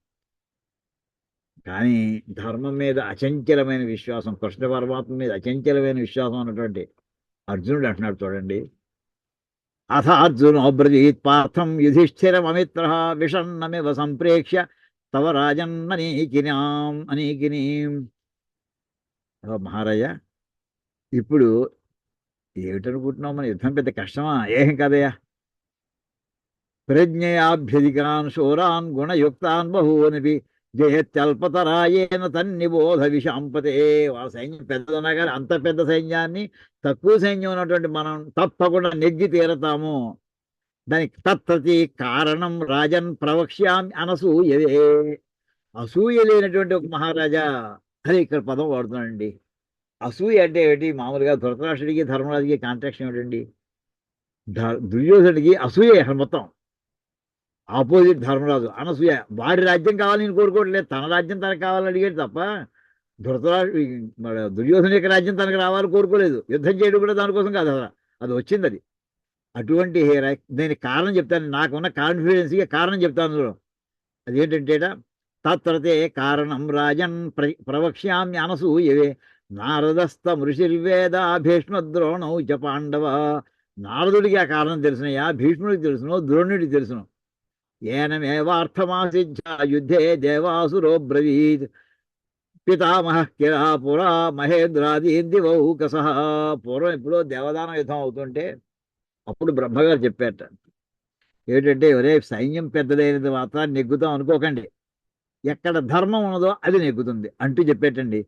కానీ ధర్మం మీద అచంచలమైన విశ్వాసం, కృష్ణ పరమాత్మ మీద అచంచలమైన విశ్వాసం అన్నటువంటి అర్జునుడు అంటున్నాడు చూడండి. అథ అర్జునో బ్రజీత్ పార్థం యుధిష్ఠిరం అమిత్ర విషన్నమివ సంప్రేక్ష్య తవ రాజన్ననీకినాం అనీకినీం. మహారాజా, ఇప్పుడు ఏమిటనుకుంటున్నావు, మన యుద్ధం పెద్ద కష్టమా? ఏం కదయా. ప్రజ్ఞయాభ్యధికాన్ శూరాన్ గుణయుక్తాన్ బహూనపి జయత్యల్పతరాయేన తన్నిబోధ విశాంపతే. వాళ్ళ సైన్యం పెద్దదన్నా కానీ అంత పెద్ద సైన్యాన్ని తక్కువ సైన్యం ఉన్నటువంటి మనం తప్పకుండా నెగ్గి తీరతాము. దానికి తత్ప్రతి కారణం రాజన్ ప్రవక్ష్యామి అనసూయవే. అసూయ లేనటువంటి ఒక మహారాజా అని ఇక్కడ పదం వాడుతున్నాడండి. అసూయ అంటే ఏమిటి? మామూలుగా ధృతరాష్ట్రుడికి ధర్మరాజుకి కాంట్రాక్షన్ ఏమిటండి? దుర్యోధనుడికి అసూయ మొత్తం. ఆపోజిట్ ధర్మరాజు అనసూయ. వాడి రాజ్యం కావాలని నేను కోరుకోవట్లేదు, తన రాజ్యం తనకు కావాలని అడిగాడు తప్ప దుర్యోధను యొక్క రాజ్యం తనకు రావాలని కోరుకోలేదు. యుద్ధం చేయడం కూడా దానికోసం కాదు, అది వచ్చింది. అది అటువంటి దీనికి కారణం చెప్తాను, నాకున్న కాన్ఫిడెన్స్గా కారణం చెప్తాను. అదేంటంటే తత్రతే కారణం రాజన్ ప్రవక్ష్యామి అనసూయవే నారదస్థ మృషిర్వేద భీష్మద్రోణౌ చ పాండవ. నారదుడికి ఆ కారణం తెలుసునయ్యా, భీష్ముడికి తెలుసును, ద్రోణుడికి తెలుసును. ఏనమేవార్థమాసిద్ధ యుద్ధే దేవాసురో బ్రవీత్ పితామహ కిరా పురా మహేంద్రాదీందివౌకస. పూర్వం ఎప్పుడో దేవదానం యుద్ధం అవుతుంటే అప్పుడు బ్రహ్మగారు చెప్పారట, ఏమిటంటే ఒరే సైన్యం పెద్దదైనది మాత్రం నెగ్గుతాం అనుకోకండి, ఎక్కడ ధర్మం ఉన్నదో అది నెగ్గుతుంది అంటూ చెప్పేటండి.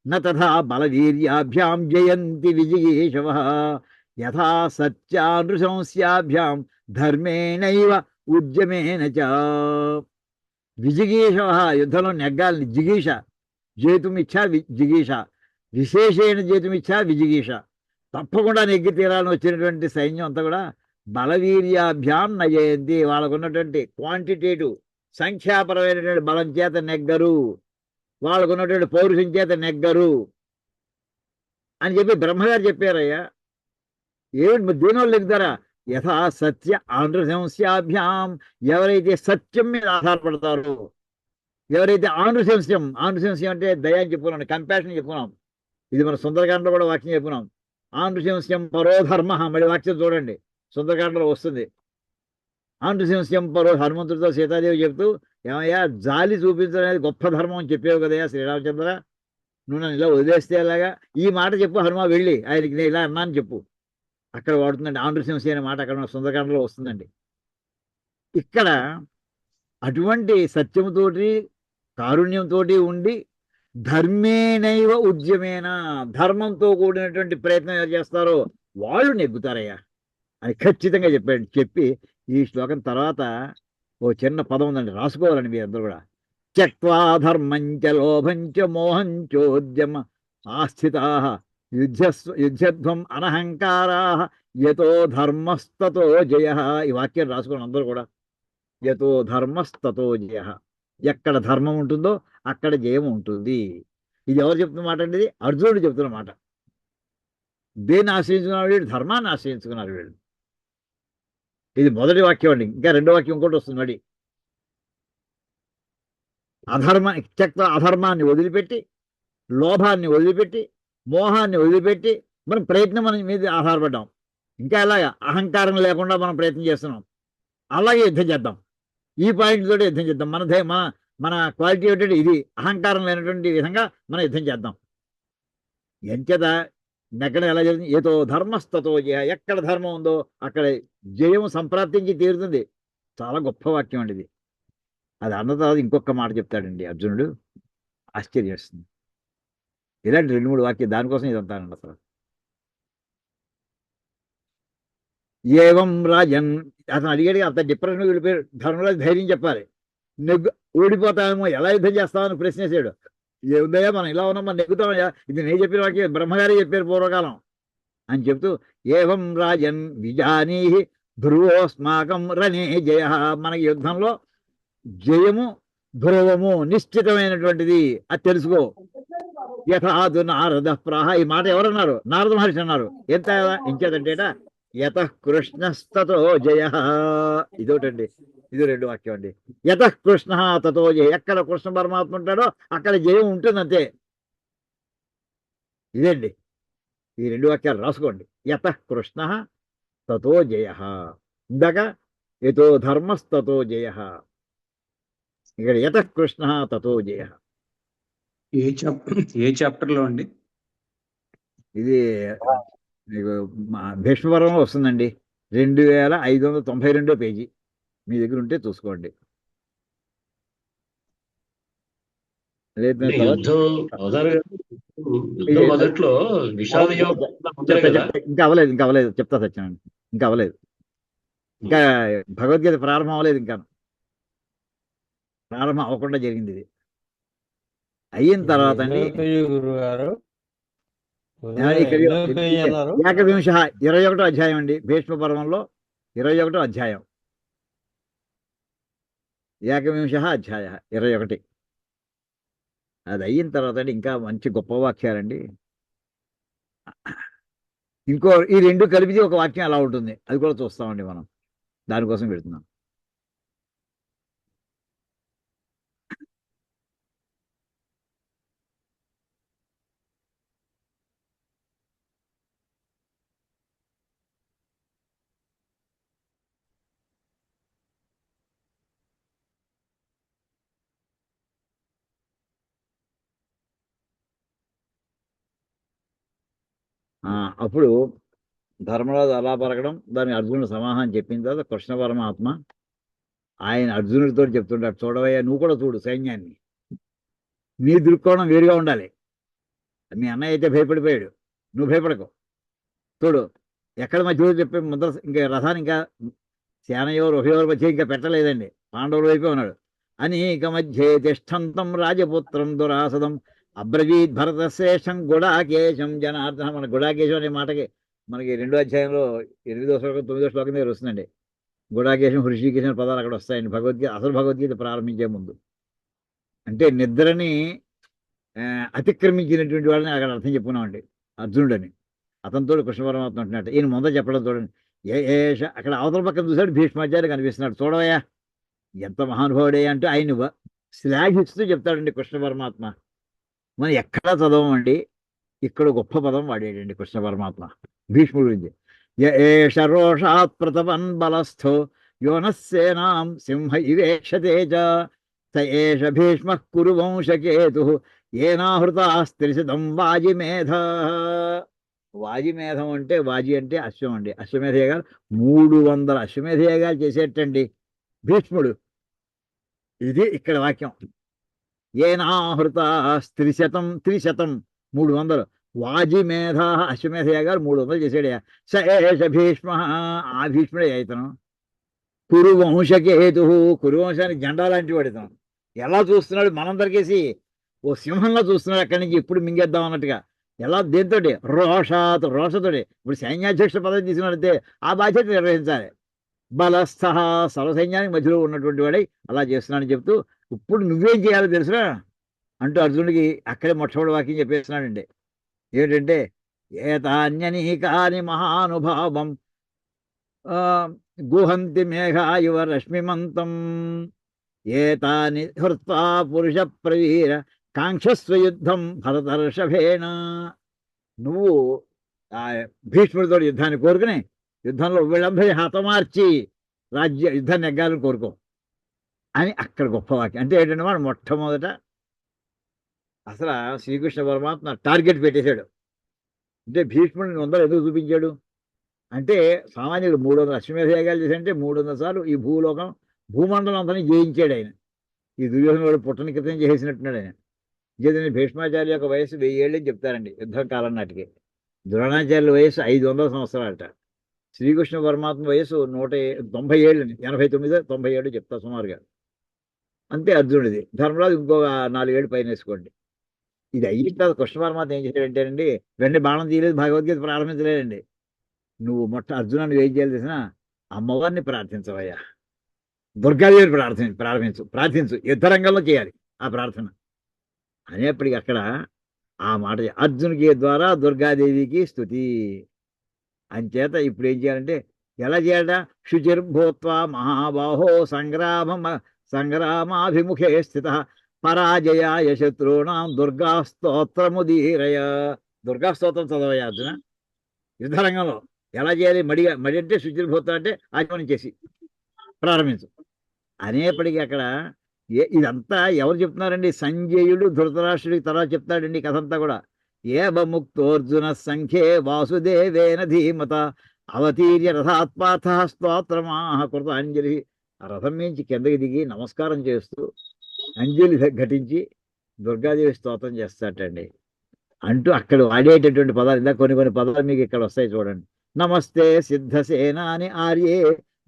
నథా బలవీర్యాభ్యాం జయంతి విజయీషవ యథా సత్యానృశంస్యాభ్యాం ధర్మేణైవ ఉద్యమేన చ. విజిగీష, యుద్ధంలో నెగ్గాలని జిగీష, జేతుమిచ్చా జిగీష, విశేషమైన జేతుమిచ్చా విజిగీష. తప్పకుండా నెగ్గి తీరాలని వచ్చినటువంటి సైన్యం అంతా కూడా బలవీర్యాభ్యాం నజయంతి. వాళ్ళకున్నటువంటి క్వాంటిటేటివ్ సంఖ్యాపరమైనటువంటి బలం చేత నెగ్గరు, వాళ్ళకున్నటువంటి పౌరుషం చేత నెగ్గరు అని చెప్పి బ్రహ్మగారు చెప్పారయ్యా. ఏమిటి దీనివల్ల నెగ్గుతారా? యథా సత్య ఆనృశంస్యాభ్యాం. ఎవరైతే సత్యం మీద ఆధారపడతారో, ఎవరైతే ఆనృశంస్యం, ఆనృశంస్యం అంటే దయ అని చెప్పుకున్నాం, కంపాషన్ చెప్పుకున్నాం. ఇది మన సుందరకాండలో కూడా వాక్యం చెప్పుకున్నాం. ఆనృశంస్యం పరోధర్మ, మళ్ళీ వాక్యం చూడండి, సుందరకాండలో వస్తుంది. ఆనృశంస్యం పరో, హనుమంతుడితో సీతాదేవి చెప్తూ, ఏమయ్యా జాలి చూపించడం అనేది గొప్ప ధర్మం అని చెప్పావు కదయ్యా శ్రీరామచంద్ర, నువ్వు నన్ను ఇలా వదిలేస్తే ఎలాగా? ఈ మాట చెప్పు హనుమ, వెళ్ళి ఆయనకి నేను ఇలా అన్నాను చెప్పు. అక్కడ వాడుతుందండి ఆనృశంసి అనే మాట, అక్కడ మన సుందరకాండలో వస్తుందండి. ఇక్కడ అటువంటి సత్యముతోటి కారుణ్యంతో ఉండి ధర్మేనైవ ఉద్యమేన, ధర్మంతో కూడినటువంటి ప్రయత్నం ఎవరు చేస్తారో వాళ్ళు నెగ్గుతారయ్యా అని ఖచ్చితంగా చెప్పాడు. చెప్పి ఈ శ్లోకం తర్వాత ఓ చిన్న పదం ఉందండి, రాసుకోవాలండి మీ అందరూ కూడా. త్యక్వా ధర్మంచ లోభంచ మోహంచోద్యమ ఆస్థితా యుద్ధధ్వం అనహంకారా యతో ధర్మస్తతో జయ. ఈ వాక్యం రాసుకోండి అందరూ కూడా. యతో ధర్మస్తతో జయ. ఎక్కడ ధర్మం ఉంటుందో అక్కడ జయం ఉంటుంది. ఇది ఎవరు చెప్తున్న మాట అండి? ఇది అర్జునుడు చెప్తున్న మాట. దేన్ని ఆశ్రయించుకున్నాడు వీడు? ధర్మాన్ని ఆశ్రయించుకున్నారు వీళ్ళు. ఇది మొదటి వాక్యం అండి. ఇంకా రెండో వాక్యం ఇంకోటి వస్తుంది మళ్ళీ. అధర్మాన్ని వదిలిపెట్టి, లోభాన్ని వదిలిపెట్టి, మోహాన్ని వదిలిపెట్టి మనం ప్రయత్నం మన మీద ఆధారపడ్డాం. ఇంకా ఎలాగా అహంకారం లేకుండా మనం ప్రయత్నం చేస్తున్నాం. అలాగే యుద్ధం చేద్దాం, ఈ పాయింట్ తోటి యుద్ధం చేద్దాం. మన మన క్వాలిటీ ఏంటంటే ఇది, అహంకారం లేనటువంటి విధంగా మనం యుద్ధం చేద్దాం. ఎంచేత ఎక్కడ ఎలా జరుగుతుంది? ఏదో ధర్మస్తతో జయ. ఎక్కడ ధర్మం ఉందో అక్కడ జయం సంప్రాప్తించి తీరుతుంది. చాలా గొప్ప వాక్యం అండి ఇది. అది అన్న తర్వాత ఇంకొక మాట చెప్తాడండి అర్జునుడు, ఆశ్చర్యస్తుంది. ఇలాంటి 2-3 వాక్యం దానికోసం ఇది అంటానండి అసలు. ఏవం రాజన్, అతను అడిగాడు అంత డిప్రెషన్ వెళ్ళిపోయాడు. ధర్మరాజు ధైర్యం చెప్పాలి. ఓడిపోతామేమో, ఎలా యుద్ధం చేస్తామని ప్రశ్నేశాడు. ఏముందయ్యా మనం ఇలా ఉన్నాం, మనం నెగ్గుతామయ్యా, ఇది నేను చెప్పిన వాక్యం, బ్రహ్మగారే చెప్పారు పూర్వకాలం అని చెప్తూ, ఏవం రాజన్ విజానీహి ధ్రువోస్మాకం రణే జయ. మనకి యుద్ధంలో జయము ధ్రువము నిశ్చితమైనటువంటిది, అది తెలుసుకో. యథాదు నారద ప్రాహ. ఈ మాట ఎవరన్నారు? నారద మహర్షి అన్నారు. ఎంత ఇంకేదంటేట యత కృష్ణస్తతో జయ. ఇదోటండి, ఇది 2 వాక్యం అండి. యత కృష్ణ తతో జయ. ఎక్కడ కృష్ణ పరమాత్మ ఉంటాడో అక్కడ జయం ఉంటుంది, అంతే. ఇదండి, ఈ 2 వాక్యాలు రాసుకోండి. యత కృష్ణ తతో జయ. ఇందాక యతో ధర్మస్తతో జయ, ఇక్కడ యత కృష్ణ తతో జయ. ఏ చాప్టర్ లో అండి ఇది? మీకు భీష్మపర్వంలో వస్తుందండి. 2592 పేజీ. మీ దగ్గర ఉంటే చూసుకోండి. ఇంకా అవ్వలేదు చెప్తా సత్యనారాయణ. ఇంకా అవ్వలేదు, ఇంకా భగవద్గీత ప్రారంభం అవ్వలేదు. ఇంకా ప్రారంభం అవ్వకుండా జరిగింది ఇది. అయిన తర్వాత ఏకవింశ 21వ అధ్యాయం అండి. భీష్మ పర్వంలో 21వ అధ్యాయం, ఏకవింశ అధ్యాయ 21. అది అయిన తర్వాత అండి ఇంకా మంచి గొప్ప వాక్యాలండి. ఇంకో ఈ 2 కలిపితే ఒక వాక్యం ఎలా ఉంటుంది అది కూడా చూస్తామండి మనం. దానికోసం పెడుతున్నాం. అప్పుడు ధర్మరాజు అలా పలకడం, దానికి అర్జునుడు సమాధానం చెప్పిన తర్వాత కృష్ణ పరమాత్మ ఆయన అర్జునుడితో చెప్తుంటాడు, చూడవయ్యా నువ్వు కూడా చూడు సైన్యాన్ని, నీ దృక్కోణం వేరుగా ఉండాలి. మీ అన్నయ్య అయితే భయపడిపోయాడు, నువ్వు భయపడకు. చూడు ఎక్కడ మధ్యలో చెప్పే ముద్ర, ఇంకా రథాన్ని ఇంకా సేనయోరు ఉభయోరు మధ్య ఇంకా పెట్టలేదండి, పాండవుల వైపే ఉన్నాడు. అనేక మధ్యే తిష్టంతం రాజపుత్రం దురాసదం అబ్రవీత్ భరతశ్రేష్టం గుడాకేశం జనార్దన. మన గుడాకేశం అనే మాటకి మనకి 2వ అధ్యాయంలో 8వ శ్లోకం 9వ శ్లోకం దగ్గర వస్తుందండి. గుడాకేశం హృషికేశం పదాలు అక్కడ వస్తాయండి భగవద్గీత, అసలు భగవద్గీత ప్రారంభించే ముందు. అంటే నిద్రని అతిక్రమించినటువంటి వాళ్ళని అక్కడ అర్థం చెప్పుకున్నామండి, అర్జునుడని. అతనితో కృష్ణ పరమాత్మ అంటున్నట్టు ఈయన ముందు చెప్పడం చూడండి. ఏష అక్కడ అవతల పక్కన చూశాడు భీష్మాచార్య కనిపిస్తున్నాడు, చూడవయ్యా ఎంత మహానుభావుడే అంటూ ఆయన శ్లాఘిస్తూ చెప్తాడండి కృష్ణ పరమాత్మ. మనం ఎక్కడా చదవమండి, ఇక్కడ గొప్ప పదం వాడేటండి కృష్ణ పరమాత్మ భీష్ముడి గురించి. ఏష రోషాత్ ప్రతపన్ బలస్థో యోనస్సేనాం సింహ ఇవేక్షతే చ స ఏష భీష్మ కురు వంశకేతు ఏనాహృతాస్త్రిశతం వాజిమేధ. వాజిమేధం అంటే, వాజి అంటే అశ్వం అండి, అశ్వమేధ యాగాలు 300 అశ్వమేధ యాగాలు చేసేటండి భీష్ముడు. ఇది ఇక్కడ వాక్యం. ఏనాహృత త్రిశతం 300 వాజిమేధ అశ్వమేధ యాగాలు 300 చేసాడయా. స ఏష భీష్మ, ఆ భీష్ముడే ఇతను. కురు వంశకేతు, కురు వంశానికి జెండా లాంటి వాడు ఇతను. ఎలా చూస్తున్నాడు మనందరికేసి, ఓ సింహంగా చూస్తున్నాడు అక్కడి నుంచి, ఇప్పుడు మింగేద్దాం అన్నట్టుగా. ఎలా, దేంతో? రోషతోటి. ఇప్పుడు సైన్యాధ్యక్ష పదవి తీసుకున్నట్టే ఆ బాధ్యత నిర్వహించాలి. బలస్థ, సర్వసైన్యానికి మధ్యలో ఉన్నటువంటి వాడై అలా చేస్తున్నాడని చెప్తూ, ఇప్పుడు నువ్వేం చేయాలో తెలుసురా అంటూ అర్జునుడికి అక్కడే మొట్టమొదటి వాక్యం చెప్పేస్తున్నాడండి. ఏంటంటే, ఏతాన్యనీకాని మహానుభావం గుహంతి మేఘాయువ రశ్మిమంతం ఏతాని హృత్వా పురుష ప్రవీర కాంక్షస్వ యుద్ధం భరతర్షభేణ. నువ్వు ఆ భీష్ముడితో యుద్ధాన్ని కోరుకుని, యుద్ధంలో వీళ్ళందరి హతమార్చి యుద్ధాన్ని నెగ్గాలని కోరుకో అని అక్కడ గొప్ప వాక్యం. అంటే ఏంటంటే వాడు మొట్టమొదట అసలు శ్రీకృష్ణ పరమాత్మ టార్గెట్ పెట్టేశాడు. అంటే భీష్ముడిని 100 ఎందుకు చూపించాడు అంటే, సామాన్యుడు 300 అశ్వమేధ యాగాలు చేశాడంటే 300 సార్లు ఈ భూమండలం అంతా జయించాడు ఆయన. ఈ దుర్యోధన వాడు పుట్టని క్రితం చేసినట్టున్నాడు ఆయన. ఇంకేదండి భీష్మాచార్య యొక్క వయసు 1000 ఏళ్ళు అని చెప్తారండి యుద్ధం కాలం నాటికి. ద్రోణాచార్యుల వయసు 500 సంవత్సరాలట. శ్రీకృష్ణ పరమాత్మ వయసు 190 ఏళ్ళని, 89 97 చెప్తా సుమారుగా. అంతే అర్జునుడిది. ధర్మరాజు ఇంకొక 4 ఏళ్ళు పైన వేసుకోండి. ఇది అయిన తర్వాత కృష్ణ పరమాత్మ ఏం చేశాడంటేనండి, వెంటనే బాణం తీయలేదు, భగవద్గీత ప్రారంభించలేదండి. నువ్వు అర్జున నువ్వు ఏం చేయాలి తెలిసిన, అమ్మవారిని ప్రార్థించవయ్యా, దుర్గాదేవిని ప్రార్థించు, యుద్ధ రంగంలో చేయాలి ఆ ప్రార్థన అనేప్పటికీ అక్కడ ఆ మాట అర్జునుకి ద్వారా దుర్గాదేవికి స్తుతి. అంచేత ఇప్పుడు ఏం చేయాలంటే, ఎలా చేయాలట, శుచిర్భూత్వ మహాబాహో సంగ్రామాభిముఖే స్థిత పరాజయాయ శత్రువునాం దుర్గా స్తోత్రముదీరయ. దుర్గా స్తోత్రం చదవయ్యా అర్జున యుద్ధరంగంలో. ఎలా చేయాలి, మడి అంటే శుచిర్భూతం అంటే ఆచమనం చేసి ప్రారంభించు అనేప్పటికీ అక్కడ ఇదంతా ఎవరు చెప్తున్నారండి, సంజయుడు ధృతరాష్ట్రుడికి తర్వాత చెప్తాడండి కథ అంతా కూడా. ఏవముక్తోర్జున సంఖ్యే వాసుదేవేన ధీమత అవతీర్య రథాత్పాథ స్తోత్రమాహ కృత అంజలి. ఆ రథం నుంచి కిందకి దిగి నమస్కారం చేస్తూ అంజలి ఘటించి దుర్గాదేవి స్తోత్రం చేస్తాటండి. అంటూ అక్కడ వాడేటటువంటి పదాలు ఇలా కొన్ని పదాలు మీకు ఇక్కడ వస్తాయి చూడండి. నమస్తే సిద్ధసేనాని ఆర్యే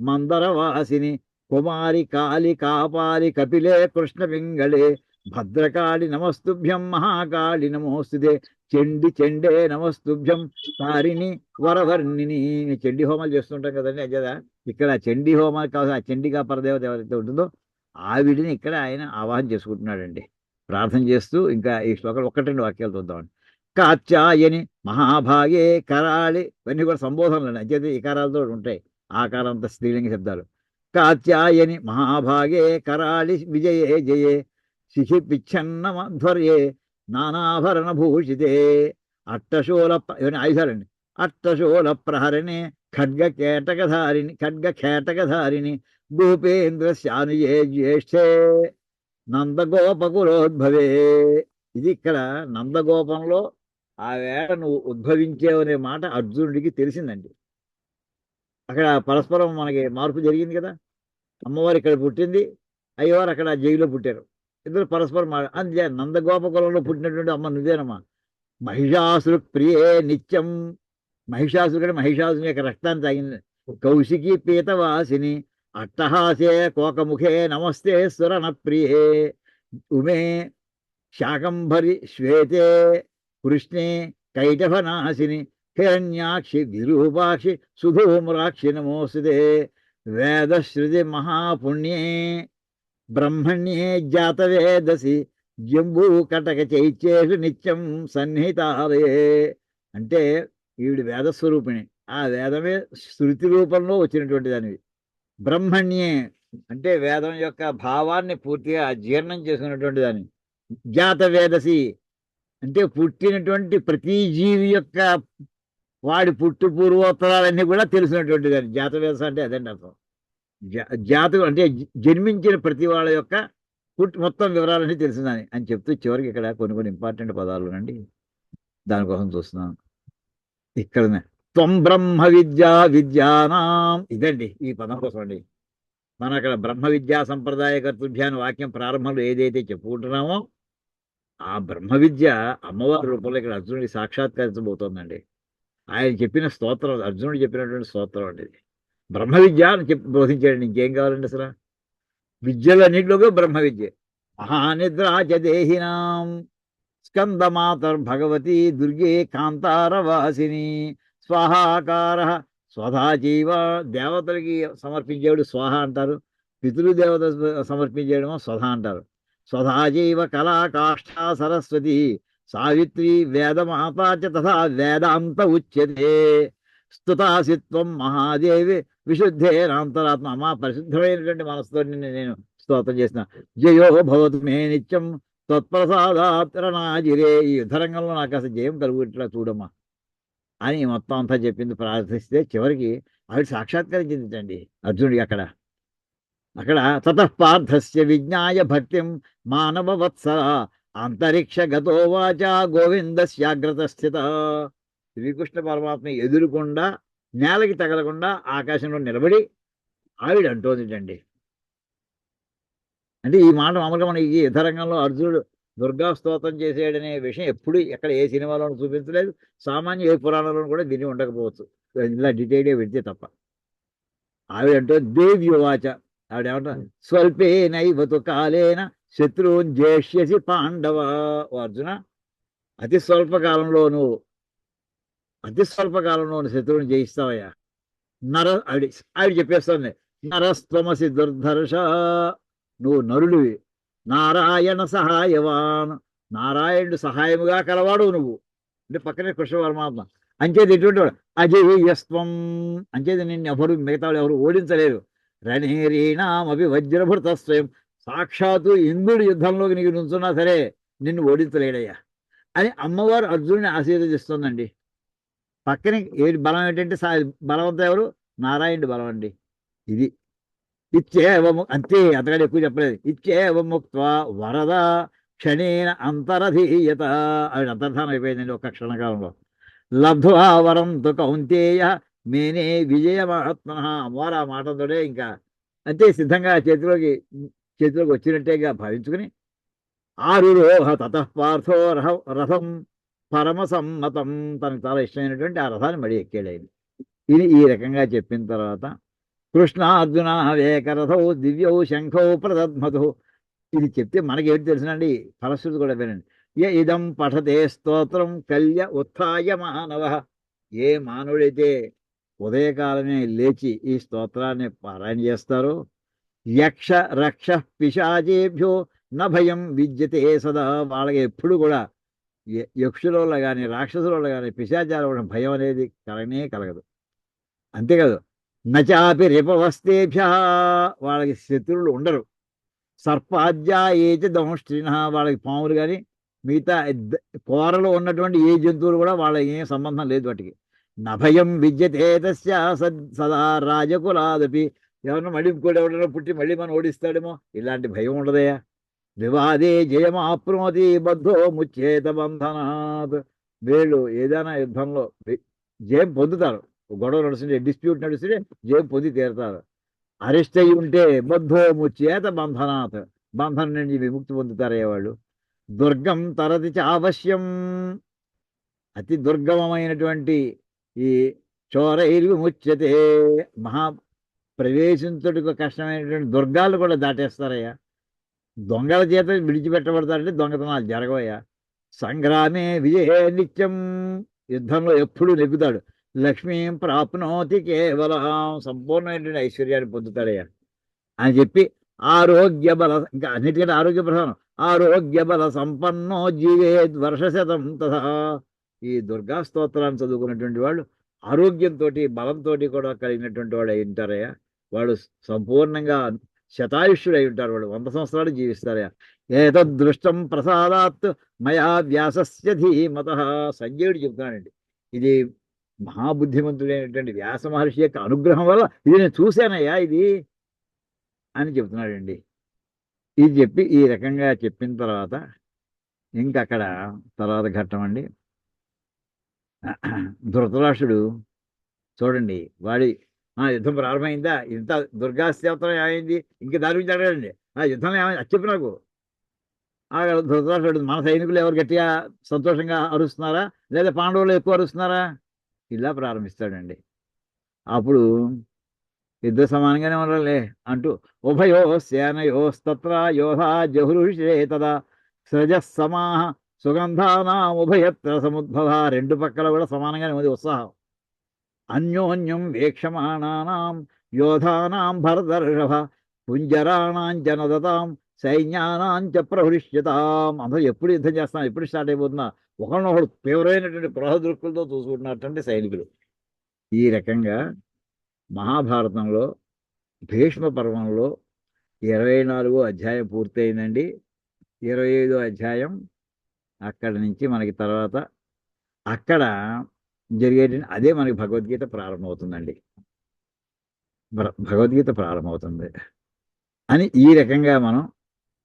మందరవాసిని కుమారి కాళి కాపాలి కపిలే కృష్ణ పింగళే భద్రకాళి నమస్తుభ్యం మహాకాళి నమోస్తుతే చెండే నమస్తుభ్యం తారిణి వరవర్ణిని. చండీ హోమాలు చేస్తుంటాం కదండి అజదా. ఇక్కడ చండీ హోమాలు కాదు, ఆ చండికా పరదేవత ఎవరైతే ఉంటుందో ఆవిడిని ఇక్కడ ఆయన ఆవాహన చేసుకుంటున్నాడండి, ప్రార్థన చేస్తూ. ఇంకా ఈ శ్లోకాలు 1-2 వాక్యాలు చూద్దామండి. కాత్యాయని మహాభాగే కరాళి, ఇవన్నీ కూడా సంబోధనలు అంచేది ఇకారాలతో ఉంటాయి, ఆకారంత స్త్రీలింగ శబ్దాలు. కాత్యాయని మహాభాగే కరాళి విజయే జయే శిఖి పిచ్ఛన్నమధ్వర్యే నానాభరణ భూషితే అట్టశూల, ఇవన్నీ ఆయుధాలండి. అట్టశూల ప్రహరిణి ఖడ్గ కేటకధారిణి భూపేంద్ర శానుయే జ్యేష్ఠే నందగోపకులోద్భవే. ఇది ఇక్కడ నందగోపంలో ఆ వేళ నువ్వు ఉద్భవించేవు అనే మాట అర్జునుడికి తెలిసిందండి. అక్కడ పరస్పరం మనకి మార్పు జరిగింది కదా, అమ్మవారు ఇక్కడ పుట్టింది, అయ్యవారు అక్కడ జైల్లో పుట్టారు, ఇద్దరు పరస్పరం అంతే. నందగోపకులంలో పుట్టినటువంటి అమ్మ నువ్వేనమ్మా. మహిషాసురు ప్రియే నిత్యం, మహిషాసురు కంటే మహిషాసుని యొక్క రక్తాన్ని తాగింది. కౌశికి పీతవాసిని అట్టహాసే కోకముఖే నమస్తే సురణ ప్రియే ఉమే శాకంభరి శ్వేతే కృష్ణే కైటభనాశిని హిరణ్యాక్షి విరూపాక్షి సుధూమ్రాక్షి నమోస్తుతే వేదశ్రుతి మహాపుణ్యే బ్రహ్మణ్యే జాతవేదసి జంబూ కటక చైత్యేషు నిత్యం సన్నిహితాలే. అంటే ఈవిడ వేదస్వరూపిణి, ఆ వేదమే శృతి రూపంలో వచ్చినటువంటి దానివి. బ్రహ్మణ్యే అంటే వేదం యొక్క భావాన్ని పూర్తిగా జీర్ణం చేసుకున్నటువంటి దాన్ని. జాతవేదసి అంటే పుట్టినటువంటి ప్రతి జీవి యొక్క వాడి పుట్టు పూర్వోత్తరాలన్నీ కూడా తెలిసినటువంటి దాన్ని జాతవేదస అంటే అదండి అర్థం. జాతకం అంటే జన్మించిన ప్రతి వాళ్ళ యొక్క మొత్తం వివరాలన్నీ తెలిసిందని అని చెప్తూ చివరికి ఇక్కడ కొన్ని కొన్ని ఇంపార్టెంట్ పదాలు అండి, దానికోసం చూస్తున్నాను. ఇక్కడనే త్వం బ్రహ్మ విద్యా విద్యానాం, ఇదండి ఈ పదం కోసం అండి. మనం అక్కడ బ్రహ్మ విద్యా సంప్రదాయ కర్తృభ్యాన్ని వాక్యం ప్రారంభంలో ఏదైతే చెప్పుకుంటున్నామో ఆ బ్రహ్మ విద్య అమ్మవారి రూపంలో ఇక్కడ అర్జునుడికి సాక్షాత్కరించబోతోందండి. ఆయన చెప్పిన స్తోత్రం, అర్జునుడు చెప్పినటువంటి స్తోత్రం అండి ఇది. బ్రహ్మ విద్య అని చెప్పి బోధించాడండి. ఇంకేం కావాలండి అసలు? విద్యలన్నింటిలోకి బ్రహ్మ విద్య. మహానిద్రాచ దేహినాం స్కందమాతర్భగవతి దుర్గే కాంతారవాసిని స్వాహాకార స్వధాజీవ. దేవతలకి సమర్పించేవాడు స్వాహ అంటారు, పితృదేవత సమర్పించేయడమో స్వధ అంటారు. స్వధాజీవ కళాకాష్ఠా సరస్వతి సావిత్రి వేదమాత చ తథా వేదాంత ఉచ్యతే స్తుతాసిత్వం మహాదేవి విశుద్ధేనాంతరాత్మ. అమ్మా పరిశుద్ధమైనటువంటి మనసుతో నేను స్తోత్రం చేసిన. జయో భవతు మే నిత్యం తత్ప్రసాదాత్రణాజిరే. ఈ యుద్ధరంగంలో నాకు అసలు జయం కలుగుట్లా చూడమ్మా అని మొత్తం అంతా చెప్పింది, ప్రార్థిస్తే చివరికి ఆవిడ సాక్షాత్కరించిందండి అర్జునుడికి. అక్కడ తతఃపార్థస్య విజ్ఞాయ భక్తిం మానవ వత్సర అంతరిక్ష గతో వాచ గోవిందస్యాగ్రత స్థిత. శ్రీకృష్ణ పరమాత్మ ఎదురుకుండా నేలకి తగలకుండా ఆకాశంలో నిలబడి ఆవిడ అంటోందిటండి. అంటే ఈ మాట మామూలుగా మన ఈ యుద్ధరంగంలో అర్జునుడు దుర్గా స్తోత్రం చేసేయడనే విషయం ఎప్పుడు ఎక్కడ ఏ సినిమాలోనూ చూపించలేదు, సామాన్య ఏ పురాణంలోనూ కూడా విని ఉండకపోవచ్చు, ఇలా డీటెయిల్గా పెడితే తప్ప. ఆవిడ అంటూ దేవ్యువాచ, ఆవిడేమంటారు, స్వల్పేనైవతు కాలేన శత్రువున్ జేష్యసి పాండవ. ఓ అర్జున, అతి స్వల్ప కాలంలో శత్రువుని జయిస్తావయ్యా. ఆవిడ చెప్పేస్తుంది, నరస్త్వమసి దుర్ధర్ష, నువ్వు నరుడివి. నారాయణ సహాయవాన్, నారాయణుడు సహాయముగా కలవాడు నువ్వు. అంటే పక్కనే కృష్ణ పరమాత్మ. అంచేది ఎటువంటి వాడు, అజేయస్త్వం, అంచేది నిన్ను ఎవరు మిగతా వాళ్ళు ఎవరు ఓడించలేరు. రణీరీణామపి వజ్రభృత స్వయం, సాక్షాత్తు ఇంద్రుడి యుద్ధంలోకి నీకు నుంచున్నా సరే నిన్ను ఓడించలేడయ్యా అని అమ్మవారు అర్జునుడిని ఆశీర్వదిస్తుందండి. పక్కనే ఏది బలం ఏంటంటే బలవంతం ఎవరు? నారాయణుడి బలం అండి. ఇది ఇచ్చేవము, అంతే, అంతకంటే ఎక్కువ చెప్పలేదు. ఇచ్చేవముక్త్వా వరద క్షణేన అంతరధీయత. ఆవిడ అంతర్ధానం అయిపోయిందండి ఒక్క క్షణకాలంలో. లబ్ధ్వా వరం తు కౌంతేయ మేనే విజయమాత్మ. అమ్మవారు ఆ మాటతోనే ఇంకా అంతే సిద్ధంగా చేతిలోకి వచ్చినట్టేగా భావించుకుని ఆరురోహ తతఃపార్థో రథం పరమసమ్మతం, తనకు చాలా ఇష్టమైనటువంటి ఆ రథాన్ని మడి ఎక్కాడు. ఇది ఈ రకంగా చెప్పిన తర్వాత కృష్ణార్జున వేకరథౌ దివ్యౌ శంఖౌ ప్రదద్మతు. ఇది చెప్తే మనకేంటి తెలుసునండి, ఫలశ్రుతి కూడా వినండి. ఇదం పఠతే స్తోత్రం కల్య ఉత్థాయ మానవ. ఏ మానవుడైతే ఉదయకాలమే లేచి ఈ స్తోత్రాన్ని పారాయణ చేస్తారో యక్ష రక్ష పిశాచేభ్యో న భయం విద్యతే సదా. వాళ్ళకి ఎప్పుడు కూడా యక్షుల వల్ల కానీ రాక్షసుల వల్ల కానీ పిశాచాల వల్ల భయం అనేది కలగదు. అంతేకాదు, నచాపి రిపవస్తేభ్య, వాళ్ళకి శత్రువులు ఉండరు. సర్పాద్యా ఏచ దంష్ట్రిణ, వాళ్ళకి పాములు కానీ మిగతా కోరలో ఉన్నటువంటి ఏ జంతువులు కూడా వాళ్ళకి ఏం సంబంధం లేదు వాటికి. నభయం విద్యతే తస్య సదా రాజకులాదపి, ఎవరన్నా మళ్ళీ ఇంకోటి ఎవరైనా పుట్టి మళ్ళీ మనం ఓడిస్తాడేమో ఇలాంటి భయం ఉండదయా. వివాదే జయమాప్నోతి బద్ధో ముచ్చేత బంధనాత్. వీళ్ళు ఏదైనా యుద్ధంలో జయం పొందుతారు, గొడవ నడుస్తుంటే డిస్ప్యూట్ నడుస్తుంటే జయం పొంది తీరుతారు. అరెస్ట్ అయ్యి ఉంటే బద్ధో ముచ్చేత బంధనాత్, బంధనం నుంచి విముక్తి పొందుతారయ్యే వాళ్ళు. దుర్గం తరతి చావశ్యం, అతి దుర్గమమైనటువంటి ఈ చోరైర్విముచ్యతే, ప్రవేశించుటకు కష్టమైనటువంటి దుర్గాలు కూడా దాటేస్తారయ్యా. దొంగల చేత విడిచిపెట్టబడతారంటే దొంగతనాలు జరగవయ్యా. సంగ్రామే విజయే నిత్యం, యుద్ధంలో ఎప్పుడు నెగ్గుతాడు. లక్ష్మీం ప్రాప్నోతి కేవలం, సంపూర్ణమైనటువంటి ఐశ్వర్యాన్ని పొందుతాడయ్యా అని చెప్పి, ఆరోగ్య బల, ఇంకా అన్నిటికంటే ఆరోగ్య ప్రధానం, ఆరోగ్య బల సంపన్నో జీవేద్ వర్షశతం తథా. ఈ దుర్గా స్తోత్రాన్ని చదువుకున్నటువంటి వాళ్ళు ఆరోగ్యంతో బలంతో కూడా కలిగినటువంటి వాడు అయి ఉంటారయ్యా. వాడు సంపూర్ణంగా శతాయుష్యుడు అయి ఉంటారు. వాడు 100 సంవత్సరాలు జీవిస్తారయ్యా. ఏతదృష్టం ప్రసాదాత్ మయా వ్యాసస్య ధీమతః, సంజయుడు చెప్తున్నాడండి. ఇది మహాబుద్ధిమంతుడైనటువంటి వ్యాస మహర్షి యొక్క అనుగ్రహం వల్ల ఇది నేను చూశానయ్యా ఇది అని చెప్తున్నాడండి. ఇది చెప్పి ఈ రకంగా చెప్పిన తర్వాత ఇంకక్కడ తర్వాత ఘట్టం అండి. ధృతరాష్ట్రుడు చూడండి, వాడి యుద్ధం ప్రారంభమైందా, ఇంత దుర్గా స్తోత్రం ఏమైంది, ఇంకా దాని గురించి అడగండి, యుద్ధంలో ఏమైంది అది చెప్పు నాకు. ధృతరాష్ట్రుడు, మన సైనికులు ఎవరు గట్టిగా సంతోషంగా అరుస్తున్నారా లేదా పాండవులు ఎక్కువ అరుస్తున్నారా, ఇలా ప్రారంభిస్తాడండి. అప్పుడు ఇద్దరు సమానంగానే ఉండాలి అంటూ, ఉభయో సేనయోస్తత్ర యోధా జహృషే తదా సృజస్సమాహ సుగంధానాం ఉభయత్ర సముద్భవ, రెండు పక్కల కూడా సమానంగానే ఉంది ఉత్సాహం. అన్యోన్యం వీక్షమాణానాం యోధానాం భరతర్షభ పుంజరాణాం జనదతాం సైన్యానాం చ ప్రహృష్యతాం. అందరూ ఎప్పుడు యుద్ధం చేస్తాం, ఎప్పుడు స్టార్ట్ అయిపోతున్నా, ఒకరినొకడు తీవ్రమైనటువంటి ప్రహదృక్కులతో చూసుకుంటున్నటువంటి సైనికులు. ఈ రకంగా మహాభారతంలో భీష్మ పర్వంలో 24వ అధ్యాయం పూర్తయిందండి. 25వ అధ్యాయం అక్కడి నుంచి మనకి తర్వాత అక్కడ జరిగేటువంటి అదే మనకి భగవద్గీత ప్రారంభమవుతుందండి. భగవద్గీత ప్రారంభమవుతుంది అని ఈ రకంగా మనం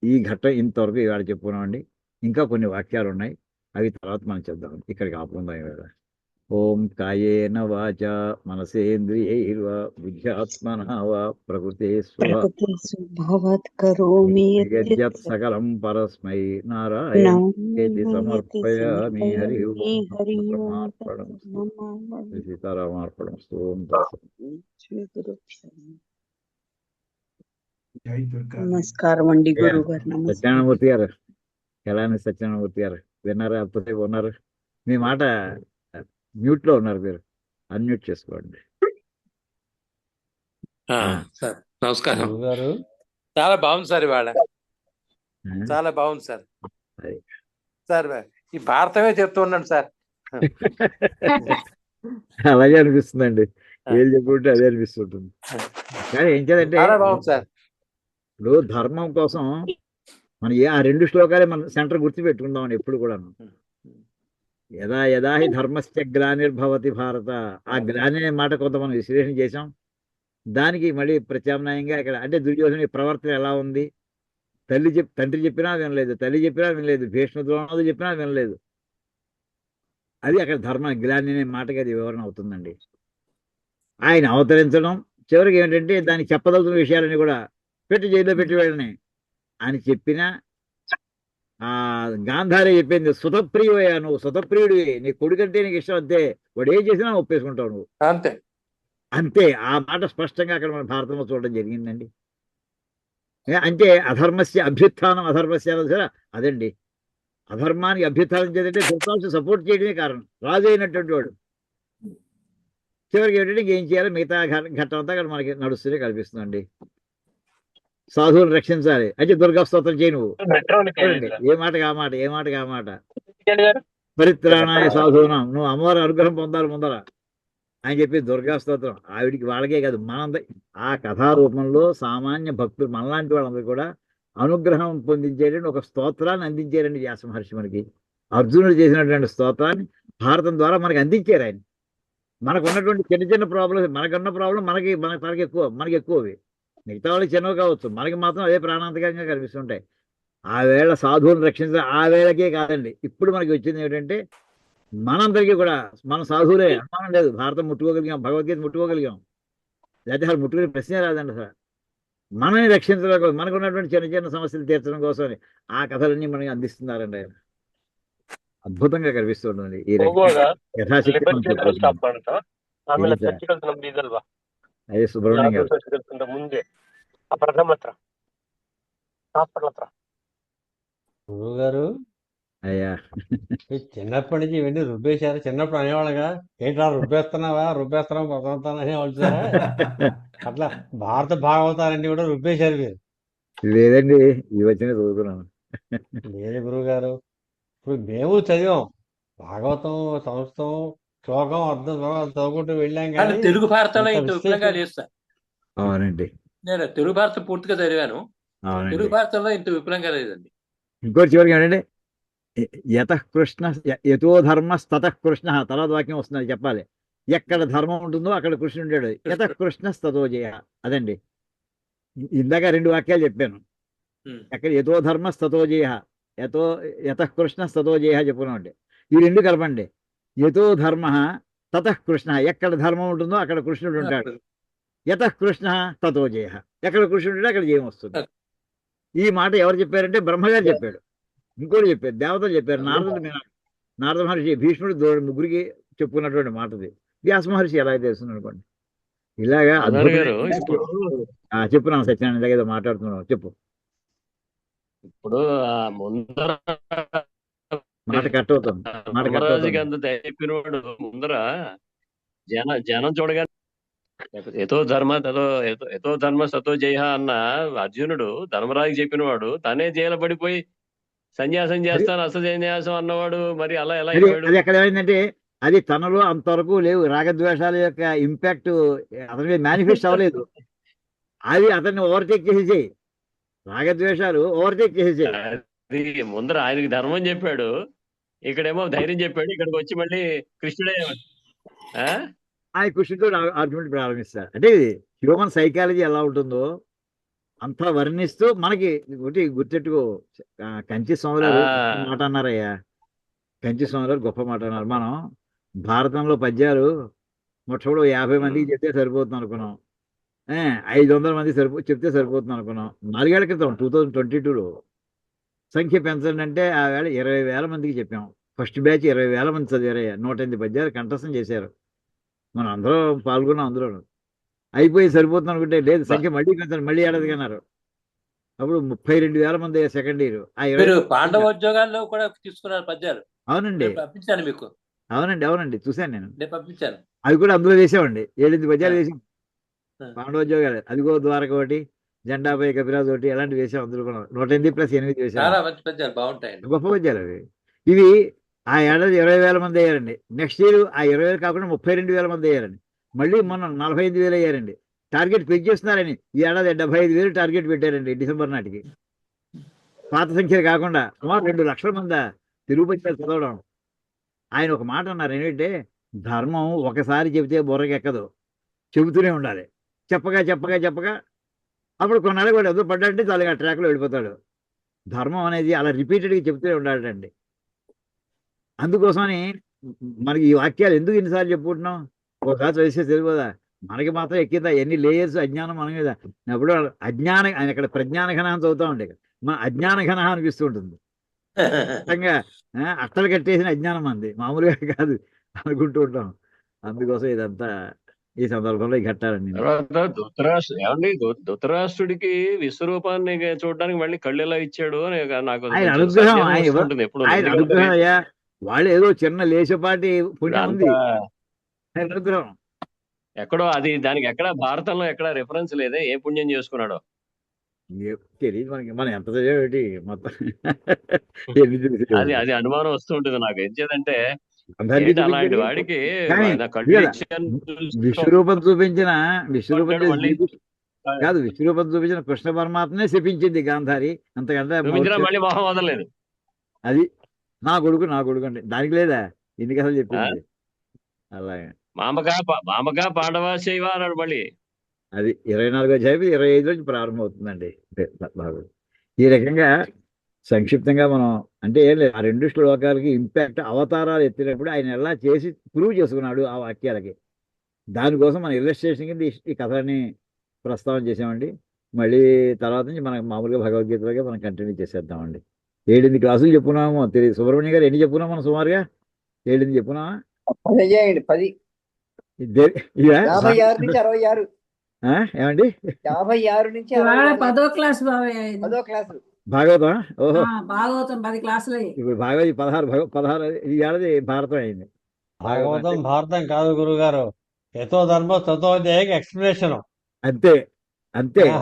ఈ ఘట్టం ఇంతవరకు ఇవాళ చెప్పుకున్నామండి. ఇంకా కొన్ని వాక్యాలు ఉన్నాయి, అవి తర్వాత మనం చెప్దాం. ఇక్కడికి ఆపుకుందాం ఇవాళ. ఓం కాయేన వాచా మనసేంద్రియైర్వా బుద్ధ్యాత్మనా వా ప్రకృతే స్వభావాత్ కరోమి యద్యత్ సకలం పరస్మై నారాయణేతి సమర్పయామి. హరి ఓం సీతారామార్పణం. ఓం నమస్కారం అండి గురువు గారు. సత్యనారాయణమూర్తి గారు, ఎలా సత్యనారాయణమూర్తి గారు విన్నారా? అప్పుడే ఉన్నారు, మీ మాట మ్యూట్ లో ఉన్నారు, మీరు అన్మ్యూట్ చేసుకోండి. సార్ నమస్కారం గారు. చాలా బాగుంది సార్, ఇవాళ చాలా బాగుంది సార్. సార్ ఈ భారతమే చెప్తూ ఉన్నాను సార్. అలాగే అనిపిస్తుందండి, ఏం చెప్పుకుంటే అదే అనిపిస్తుంటుంది. కానీ ఏం చేయాలంటే చాలా బాగుంది సార్. ఇప్పుడు ధర్మం కోసం మనం ఆ 2 శ్లోకాలే మనం సెంటర్ గుర్తు పెట్టుకుందామని ఎప్పుడు కూడా. యదా యదా హి ధర్మస్య గ్లానిర్భవతి భారత, ఆ గ్లాని అనే మాట కొంత మనం విశ్లేషణ చేసాం. దానికి మళ్ళీ ప్రత్యామ్నాయంగా ఇక్కడ అంటే దుర్యోధన ప్రవర్తన ఎలా ఉంది, తండ్రి చెప్పినా వినలేదు, తల్లి చెప్పినా వినలేదు, భీష్మ ద్రోణాలు చెప్పినా వినలేదు. అది అక్కడ ధర్మ గ్లాని అనే మాటకి అది వివరణ అవుతుందండి. ఆయన అవతరించడం చివరికి ఏంటంటే దానికి చెప్పదలుచున్న విషయాలని కూడా జైల్లో పెట్టి వెళ్ళని అని చెప్పిన గాంధారి చెప్పింది, సుతప్రియువయ్యా, నువ్వు సుతప్రియుడివి, నీ కొడుకంటే నీకు ఇష్టం, అంతే, వాడు ఏం చేసినా ఒప్పేసుకుంటావు నువ్వు, అంతే అంతే. ఆ మాట స్పష్టంగా అక్కడ మన భారతంలో చూడడం జరిగిందండి. అంటే అధర్మస్య అభ్యుత్థానం అధర్మస్య సరే అదండి, అధర్మానికి అభ్యుత్థానం చేదంటే ధృతరాష్ట్రుడు సపోర్ట్ చేయడమే కారణం. రాజు అయినటువంటి వాడు చివరికి ఏంటంటే ఏం చేయాలి, మిగతా ఘట్టం అంతా అక్కడ మనకి నడుస్తూనే కనిపిస్తుందండి. సాధువులు రక్షించాలి అంటే దుర్గా స్తోత్రం చేయి నువ్వు, ఏ మాటగా ఆ మాట, ఏ మాటగా ఆ మాట. పరిత్రాణాయ సాధువునాం, నువ్వు అమ్మవారి అనుగ్రహం పొందాలి ముందర అని చెప్పి దుర్గా స్తోత్రం ఆవిడికి, వాళ్ళకే కాదు మనందరి ఆ కథారూపంలో సామాన్య భక్తులు మనలాంటి వాళ్ళందరూ కూడా అనుగ్రహం పొందించేటండి ఒక స్తోత్రాన్ని అందించారండి వ్యాస మహర్షి. మనకి అర్జునుడు చేసినటువంటి స్తోత్రాన్ని భారతం ద్వారా మనకి అందించారు ఆయన. మనకు ఉన్నటువంటి చిన్న చిన్న ప్రాబ్లమ్స్, మనకున్న ప్రాబ్లం మనకి ఎక్కువవి, మిగతా వాళ్ళకి చిన్నవి కావచ్చు, మనకి మాత్రం అదే ప్రాణాంతకంగా కనిపిస్తుంటాయి. ఆ వేళ సాధువులను రక్షించడం ఆ వేళకే కాదండి, ఇప్పుడు మనకి వచ్చింది ఏమిటంటే మనందరికీ కూడా మనం సాధువులే, అనుమానం లేదు. భారతం ముట్టుకోగలిగాం, భగవద్గీత ముట్టుకోగలిగాం, లేకపోతే అసలు ముట్టుకునే ప్రశ్నే రాదండి అసలు. మనల్ని రక్షించడం కోసం, మనకు ఉన్నటువంటి చిన్న చిన్న సమస్యలు తీర్చడం కోసం ఆ కథలన్నీ మనకి అందిస్తున్నారండి ఆయన. అద్భుతంగా కనిపిస్తుంటుంది ఈ రకంగా యథాశక్తి. అయ్యే సుబ్రహ్మణ్యం గారు. ಮುಂದೆ ಪ್ರಥಮ ಹತ್ರ హాస్పిటల్ హత్ర గురువు గారు అయ్యా చిన్నప్పటి నుంచి ఇవన్నీ రుబ్బేశారు. చిన్నప్పుడు అనేవాళ్ళగా ఏంట్రా రుబ్బేస్తున్నావా పదవుతాను అనేవాళ్ళు సార్. అట్లా భారత భాగవతాలన్నీ కూడా రుబ్బేశారు మీరు. లేదండి, ఈ వచ్చిన చదువుకున్నాను. లేదు గురువు గారు, ఇప్పుడు మేము చదివాం భాగవతం, సంస్కృతం, శ్లోకం అర్థం చదువుకుంటూ వెళ్ళాం కానీ కానీ తెలుగు భారతంలో ఇంత ఇంత విపులంగా విశ్లేషణ లేదు సార్. అవునండి, నేను తెలుగు భారతం పూర్తిగా చదివాను. అవునండి. తెలుగు భారతంలో ఇంత విపులంగా లేదండి. ఇంకోటి చివరికి ఏంటంటే యతః కృష్ణ యతో ధర్మస్తతః కృష్ణ, తర్వాత వాక్యం వస్తుంది చెప్పాలి. ఎక్కడ ధర్మం ఉంటుందో అక్కడ కృష్ణుడు ఉంటాడు. యతః కృష్ణస్తతో జయ, అదండి. ఇందాక 2 వాక్యాలు చెప్పాను. ఎక్కడ యతో ధర్మస్తతో జయ, యతః కృష్ణస్తతో జయ చెప్పుకున్నాం అంటే ఈ 2 కలపండి. యతో ధర్మ తతః కృష్ణ, ఎక్కడ ధర్మం ఉంటుందో అక్కడ కృష్ణుడు ఉంటాడు. యతః కృష్ణ తతో జయ, ఎక్కడ కృష్ణుడు ఉంటే అక్కడ జయం వస్తుంది. ఈ మాట ఎవరు చెప్పారంటే బ్రహ్మగారు చెప్పాడు. ఇంకోటి చెప్పారు, దేవతలు చెప్పారు. నారద మహర్షి భీష్ముడు ముగ్గురికి చెప్పుకున్నటువంటి మాటది. వ్యాస మహర్షి ఎలా తెలుస్తుంది అనుకోండి. ఇలాగా చెప్పున్నాను సత్యనారాయణ దగ్గర ఏదో మాట్లాడుతున్నావు, చెప్పు. ఇప్పుడు ముందర మాట కట్ అవుతుంది. ధర్మరాజుకి అంత చెప్పినవాడు ముందర జనం చూడగా ఎతో ధర్మ సతో జయ అన్న అర్జునుడు ధర్మరాజుకి చెప్పినవాడు తనే జైలు పడిపోయి సన్యాసం చేస్తాను అసన్యాసం అన్నవాడు మరి అలా ఎలా అది ఎక్కడ ఏమైందంటే అది తనలో అంతవరకు లేవు. రాగద్వేషాల యొక్క ఇంపాక్ట్ అతని మీద మేనిఫెస్ట్ అవ్వలేదు. అది అతన్ని ఓవర్టేక్ చేసేసాయి. రాగద్వేషాలు ఓవర్టేక్ చేసేసాయి. అది ముందర ఆయనకి ధర్మం చెప్పాడు, ఇక్కడేమో ధైర్యం చెప్పాడు. ఇక్కడికి వచ్చి మళ్ళీ కృష్ణుడే ఆయన కృష్ణుడితో ఆర్గ్యుమెంట్ ప్రారంభిస్తారు. అంటే హ్యూమన్ సైకాలజీ ఎలా ఉంటుందో అంతా వర్ణిస్తూ మనకి ఒకటి గుర్తెట్టుకో. కంచి స్వామివారు మాట అన్నారయ్యా, కంచి స్వామివారు గొప్ప మాట అన్నారు. మనం భారతంలో పద్యాలు మొట్టమొదటి 50 మందికి చెప్తే సరిపోతుంది అనుకున్నాం. 500 మంది చెప్తే సరిపోతుంది అనుకున్నాం. 4 ఏళ్ల క్రితం 2022లో సంఖ్య పెంచండి అంటే ఆ వేళ 20,000 మందికి చెప్పాం. ఫస్ట్ బ్యాచ్ 20,000 మంది చదివారయ్యా. 108 పద్యాలు కంఠస్థం చేశారు. మనం అందరం పాల్గొన్నాం. అందులో అయిపోయి సరిపోతుంది అనుకుంటే లేదు, సంఖ్య మళ్ళీ పెంచండి, మళ్ళీ ఏడాదికి అన్నారు. అప్పుడు 32,000 మంది సెకండ్ ఇయర్. పాండవోద్యోగాల్లో కూడా తీసుకున్నారు పద్యాలు. అవునండి, పంపించాను మీకు. అవునండి చూశాను నేను పంపించాను. అవి కూడా అందులో వేసామండి. 7 పద్యాలు వేసాం పాండవోద్యోగాలు. అదిగో ద్వారక ఒకటి, జెండాపై కపిరాజు ఒకటి, అలాంటివి వేసాం. అందులో కూడా 108+8 వేసాం. చాలా మంచి పద్యాలు, బాగుంటాయండి, గొప్ప పద్యాలు అవి. ఇవి ఆ ఏడాది 20,000 మంది అయ్యారండి. నెక్స్ట్ ఇయర్ ఆ 20,000 కాకుండా 32,000 మంది అయ్యారండి. మళ్ళీ మొన్న 45,000 అయ్యారండి. టార్గెట్ పెంచేస్తున్నారని ఈ ఏడాది 75,000 టార్గెట్ పెట్టారండి డిసెంబర్ నాటికి. పాత సంఖ్యలు కాకుండా సుమారు 2 లక్షల మంది తెలుగు పద్యాలు చదవడం. ఆయన ఒక మాట అన్నారు ఏంటంటే, ధర్మం ఒకసారి చెబితే బుర్రకెక్కదు, చెబుతూనే ఉండాలి. చెప్పగా అప్పుడు కొన్నాళ్ళు కూడా ఎదురు పడ్డాడంటే చాలు ఆ ట్రాక్లో వెళ్ళిపోతాడు. ధర్మం అనేది అలా రిపీటెడ్గా చెబుతూనే ఉండాలండి. అందుకోసమని మనకి ఈ వాక్యాలు ఎందుకు ఇన్నిసార్లు చెప్పుకుంటున్నాం? ఒకసారి చదివిస్తే తెలియదా? మనకి మాత్రం ఎక్కిందా ఎన్ని లేయర్స్ అజ్ఞానం మన మీద. ఎప్పుడు ఆయన ఇక్కడ ప్రజ్ఞాన ఘనం చదువుతా ఉండే, మన అజ్ఞాన ఘనం అనిపిస్తూ ఉంటుంది. ఖచ్చితంగా అట్టలు కట్టేసిన అజ్ఞానం మంది, మామూలుగా కాదు అనుకుంటూ ఉంటాం. అందుకోసం ఇదంతా ఈ సందర్భంలో కట్టాలండి. ధృతరాష్ట్రుడికి విశ్వరూపాన్ని చూడడానికి మళ్ళీ కళ్ళు ఎలా ఇచ్చాడు అని నాకు ఆయన అనుగ్రహం, ఆయన అనుగ్రహం అయ్యా. వాళ్ళు ఏదో చిన్న లేచపాటి పుణ్యం ఉంది, ఆయన అనుగ్రహం. ఎక్కడో అది దానికి ఎక్కడ భారతంలో ఎక్కడ రిఫరెన్స్ లేదే ఏ పుణ్యం చేసుకున్నాడో తెలియదు మనకి. మనం ఎంత చదివేటి మొత్తం అది అనుమానం వస్తూ ఉంటుంది నాకు. ఏం చేదంటే అలాంటి వాడికి విశ్వరూపం చూపించిన కృష్ణ పరమాత్మనే శపించింది గాంధారి. అంతకంటే మళ్ళీ మొహం వదలలేదు. అది నా కొడుకు అంటే దానికి లేదా ఎన్ని కథలు చెప్పింది. అలాగే మామగా పాండవ శైవ అన్నాడు. మళ్ళీ అది 24వ అధ్యాయం 25 నుంచి ప్రారంభం అవుతుందండి. ఈ రకంగా సంక్షిప్తంగా మనం అంటే ఏం లేదు, ఆ 2 శ్లోకాలకి ఇంపాక్ట్ అవతారాలు ఎత్తినప్పుడు ఆయన ఎలా చేసి ప్రూవ్ చేసుకున్నాడు ఆ వాక్యాలకి. దానికోసం మన ఇల్లస్ట్రేషన్ కింద ఈ కథని ప్రస్తావన చేసామండి. మళ్ళీ తర్వాత నుంచి మనకు మామూలుగా భగవద్గీతలోకి మనం కంటిన్యూ చేసేద్దామండి. 7 క్లాసులు చెప్పుకున్నామో తెలియదు. సుబ్రహ్మణ్యం గారు ఎన్ని చెప్పుకున్నాం మనం సుమారుగా? 7 చెప్పుకున్నామా? 10 56 నుంచి 66. ఏమండి 56 నుంచి ఇవాళ 64 10వ క్లాస్ బాబాయ్ ఇది. 10వ క్లాసు. భాగవతం ఓహో భాగవతం 10 క్లాసులు అయ్యాయి. ఇప్పుడు భాగవతి 16 ఈ ఏడాది భారతం అయింది. భాగవతం భారతం కాదు గురుగారు, ఎతో ధర్మ తతో జయకి ఎక్స్ప్లెనేషన్. అంతే అంతే ఆ.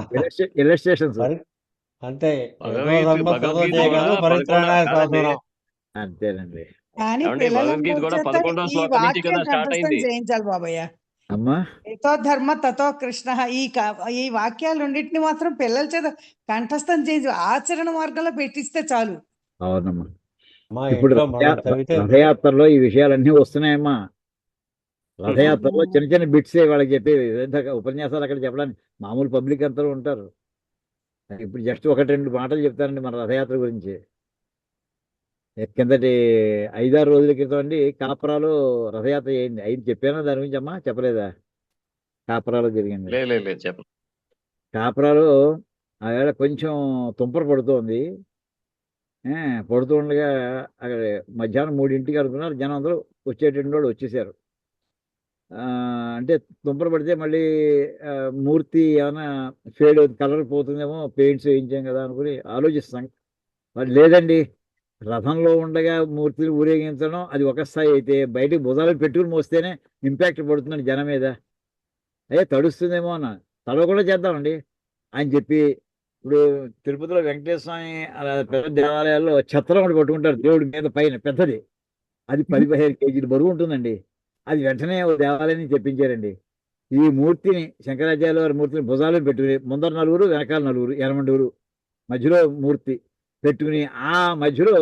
ఇలస్ట్రేషన్స్ అంతే, ఎతో భగవద్గీత ధర్మ తతో భగవద్గీత జయ కూడా కాదు, పరిత్రాణాయ కాదండి. సాధనం. అంతేనండి. కానీ ఏమండి, పిల్లల భగవద్గీత కూడా చేత 11వ ఈ శ్లోకం నుంచి వాక్యం కదా స్టార్ట్ కంఠస్థం అయింది. చేయించాలి బాబయ్య. అమ్మా ఎతో ధర్మ తతో కృష్ణ, ఈ వాక్యాలు రెండింటిని మాత్రం పిల్లల చేత కంఠస్థం చేయించి ఆచరణ మార్గంలో పెట్టిస్తే చాలు. అవునమ్మా. మా ఇప్పుడు ఇంట్లో మనం చదివితే రథయాత్రలో ఈ విషయాలన్నీ వస్తున్నాయమ్మా. రథయాత్రలో చిన్న చిన్న బిట్స్ వాళ్ళకి చెప్పేవి, ఉపన్యాసాలు అక్కడ చెప్పడానికి మామూలు పబ్లిక్ అంతా ఉంటారు. ఇప్పుడు జస్ట్ 1-2 మాటలు చెప్తానండి మన రథయాత్ర గురించి. కిందటి 5-6 రోజుల క్రితం అండి కాపరాలో రథయాత్ర అయింది. అయింది చెప్పానా దాని గురించి అమ్మా? చెప్పలేదా? కాపరాలో జరిగింది. లేదు చెప్పండి. కాపరాలో ఆ వేళ కొంచెం తుంపర పడుతోంది. పడుతూ ఉండగా అక్కడ మధ్యాహ్నం 3ంటికి అనుకున్నారు, జనం అందరూ వచ్చేటువంటి వాళ్ళు వచ్చేసారు. అంటే తుంపర పడితే మళ్ళీ మూర్తి ఏమైనా ఫేడ్ కలర్ పోతుందేమో, పెయింట్స్ వేయించాం కదా అనుకుని ఆలోచిస్తాం. మరి లేదండి, రథంలో ఉండగా మూర్తిని ఊరేగించడం అది ఒక స్థాయి అయితే, బయటకు భుజాలు పెట్టుకుని మోస్తేనే ఇంపాక్ట్ పడుతుందండి జనం మీద. అయ్యే తడుస్తుందేమో అన్న, తడవకుండా చేద్దామండి అని చెప్పి, ఇప్పుడు తిరుపతిలో వెంకటేశ్వర స్వామి అలా పెద్ద దేవాలయాల్లో ఛత్రం ఒకటి పట్టుకుంటారు దేవుడి మీద పైన పెద్దది, అది 10-15 కేజీలు బరువు ఉంటుందండి. అది వెంటనే దేవాలయాన్ని తెప్పించారండి. ఈ మూర్తిని శంకరాచార్య వారి మూర్తిని భుజాలను పెట్టుకుని ముందర 4, వెనకాల 4, ఎనమండూరు మధ్యలో మూర్తి పెట్టుకుని, ఆ మధ్యలో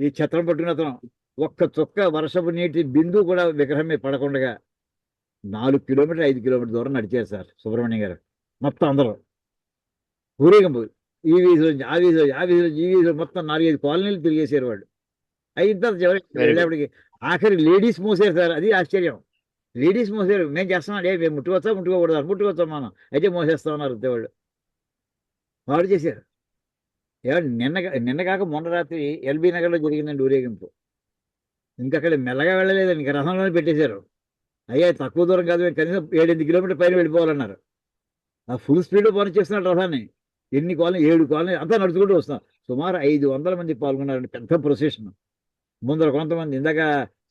ఈ ఛత్రం పట్టుకున్న అతను ఒక్క చుక్క వర్షపు నీటి బిందువు కూడా విగ్రహం మీద పడకుండా 4 కిలోమీటర్ 5 కిలోమీటర్ దూరం నడిచారు సార్ సుబ్రహ్మణ్యం గారు. మొత్తం అందరూ ఊరేగింపు, ఈ వీధి నుంచి ఆ వీధి, ఆ వీధి నుంచి ఈ వీధి, మొత్తం 4-5 కాలనీలు తిరిగేసారు వాళ్ళు. అయిన తర్వాత చివరికి వెళ్ళేప్పటికి ఆఖరి లేడీస్ మోసారు సార్. అది ఆశ్చర్యం, లేడీస్ మోసారు. మేము చేస్తాం, మేము ముట్టుకోవచ్చా ముట్టుకోకూడదు, ముట్టుకోవచ్చా మనం, అయితే మోసేస్తా ఉన్నారు వాళ్ళు. వాడు చేశారు. నిన్న కాక మొన్న రాత్రి ఎల్బీ నగర్లో జరిగిందండి ఊరేగింపు. ఇంకక్కడ మెల్లగా వెళ్ళలేదండి, ఇంకా రథంలోనే పెట్టేశారు. అయ్యా తక్కువ దూరం కాదు, కనీసం 7-8 కిలోమీటర్ పైన వెళ్ళిపోవాలన్నారు. ఆ ఫుల్ స్పీడ్లో పని చేస్తున్నారు రథాన్ని. ఎన్ని కాలనీ, 7 కాలనీ అంతా నడుచుకుంటూ వస్తాం. సుమారు 500 మంది పాల్గొన్నారండి, పెద్ద ప్రొసెషన్. ముందర కొంతమంది, ఇందాక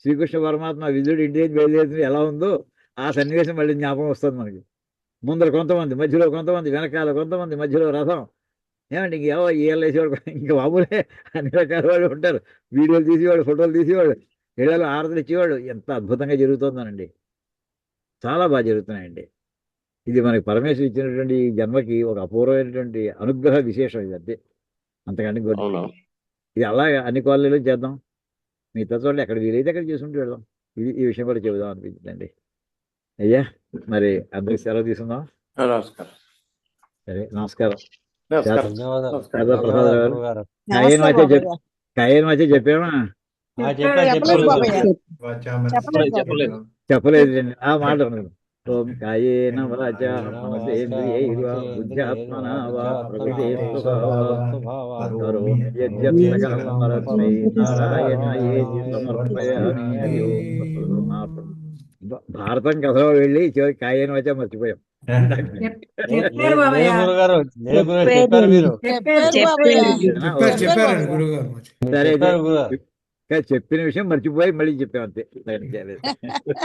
శ్రీకృష్ణ పరమాత్మ విధుడు ఇంటి నుంచి బయలుదేరుతుంది ఎలా ఉందో ఆ సన్నివేశం మళ్ళీ జ్ఞాపకం వస్తుంది మనకి. ముందర కొంతమంది, మధ్యలో కొంతమంది, వెనకాల కొంతమంది, మధ్యలో రథం. ఏమండి ఇంక ఏళ్ళు వేసేవాడు, ఇంకా మామూలే అన్ని రకాల వాళ్ళు ఉంటారు. వీడియోలు తీసేవాడు, ఫోటోలు తీసేవాడు, ఇళ్ళలో ఆరతలు ఇచ్చేవాడు. ఎంత అద్భుతంగా జరుగుతుందోనండి, చాలా బాగా జరుగుతున్నాయండి. ఇది మనకి పరమేశ్వరు ఇచ్చినటువంటి ఈ జన్మకి ఒక అపూర్వమైనటువంటి అనుగ్రహ విశేషం ఇది. అంతే, అంతకంటే ఇది అలాగే అన్ని కాలనీలో చేద్దాం. మిగతా చోట్ల ఎక్కడ వీలైతే అక్కడ చేసుకుంటూ వెళ్దాం. ఇది ఈ విషయం కూడా చెబుదాం అనిపించిందండి. అయ్యా మరి అందరికి సెలవు తీసుకుందాం. నమస్కారం. సరే, నమస్కారం. ధన్యవాదాలు. ప్రసాదరావు గారు గురుగారు. కాయన్ మధ్య చెప్పామా? చెప్పలేదు బాబయ్య, చెప్పలేదు బాబయ్య. చెప్పలేదు. చెప్పలేదండి ఆ మాట. ఓం కాయేన వాచా మనసేంద్రియైర్వా బుద్ధ్యాత్మనా వా ప్రకృతే స్వభావాత్ కరోమి యద్యత్ సకలం పరస్మై నారాయణాయేతి సమర్పయామి. హరి ఓం తత్సత్. భారతం కథలో వెళ్ళి చివరికి కాయేన వాచా మర్చిపోయాం. చెప్పారు బాబాయ్, గురుగారు చెప్పారు మీరు. చెప్పారండి గురుగారు. సరే, చెప్పారు గురుగారు. చెప్పిన విషయం మర్చిపోయి మళ్ళీ చెప్పాం అంతే.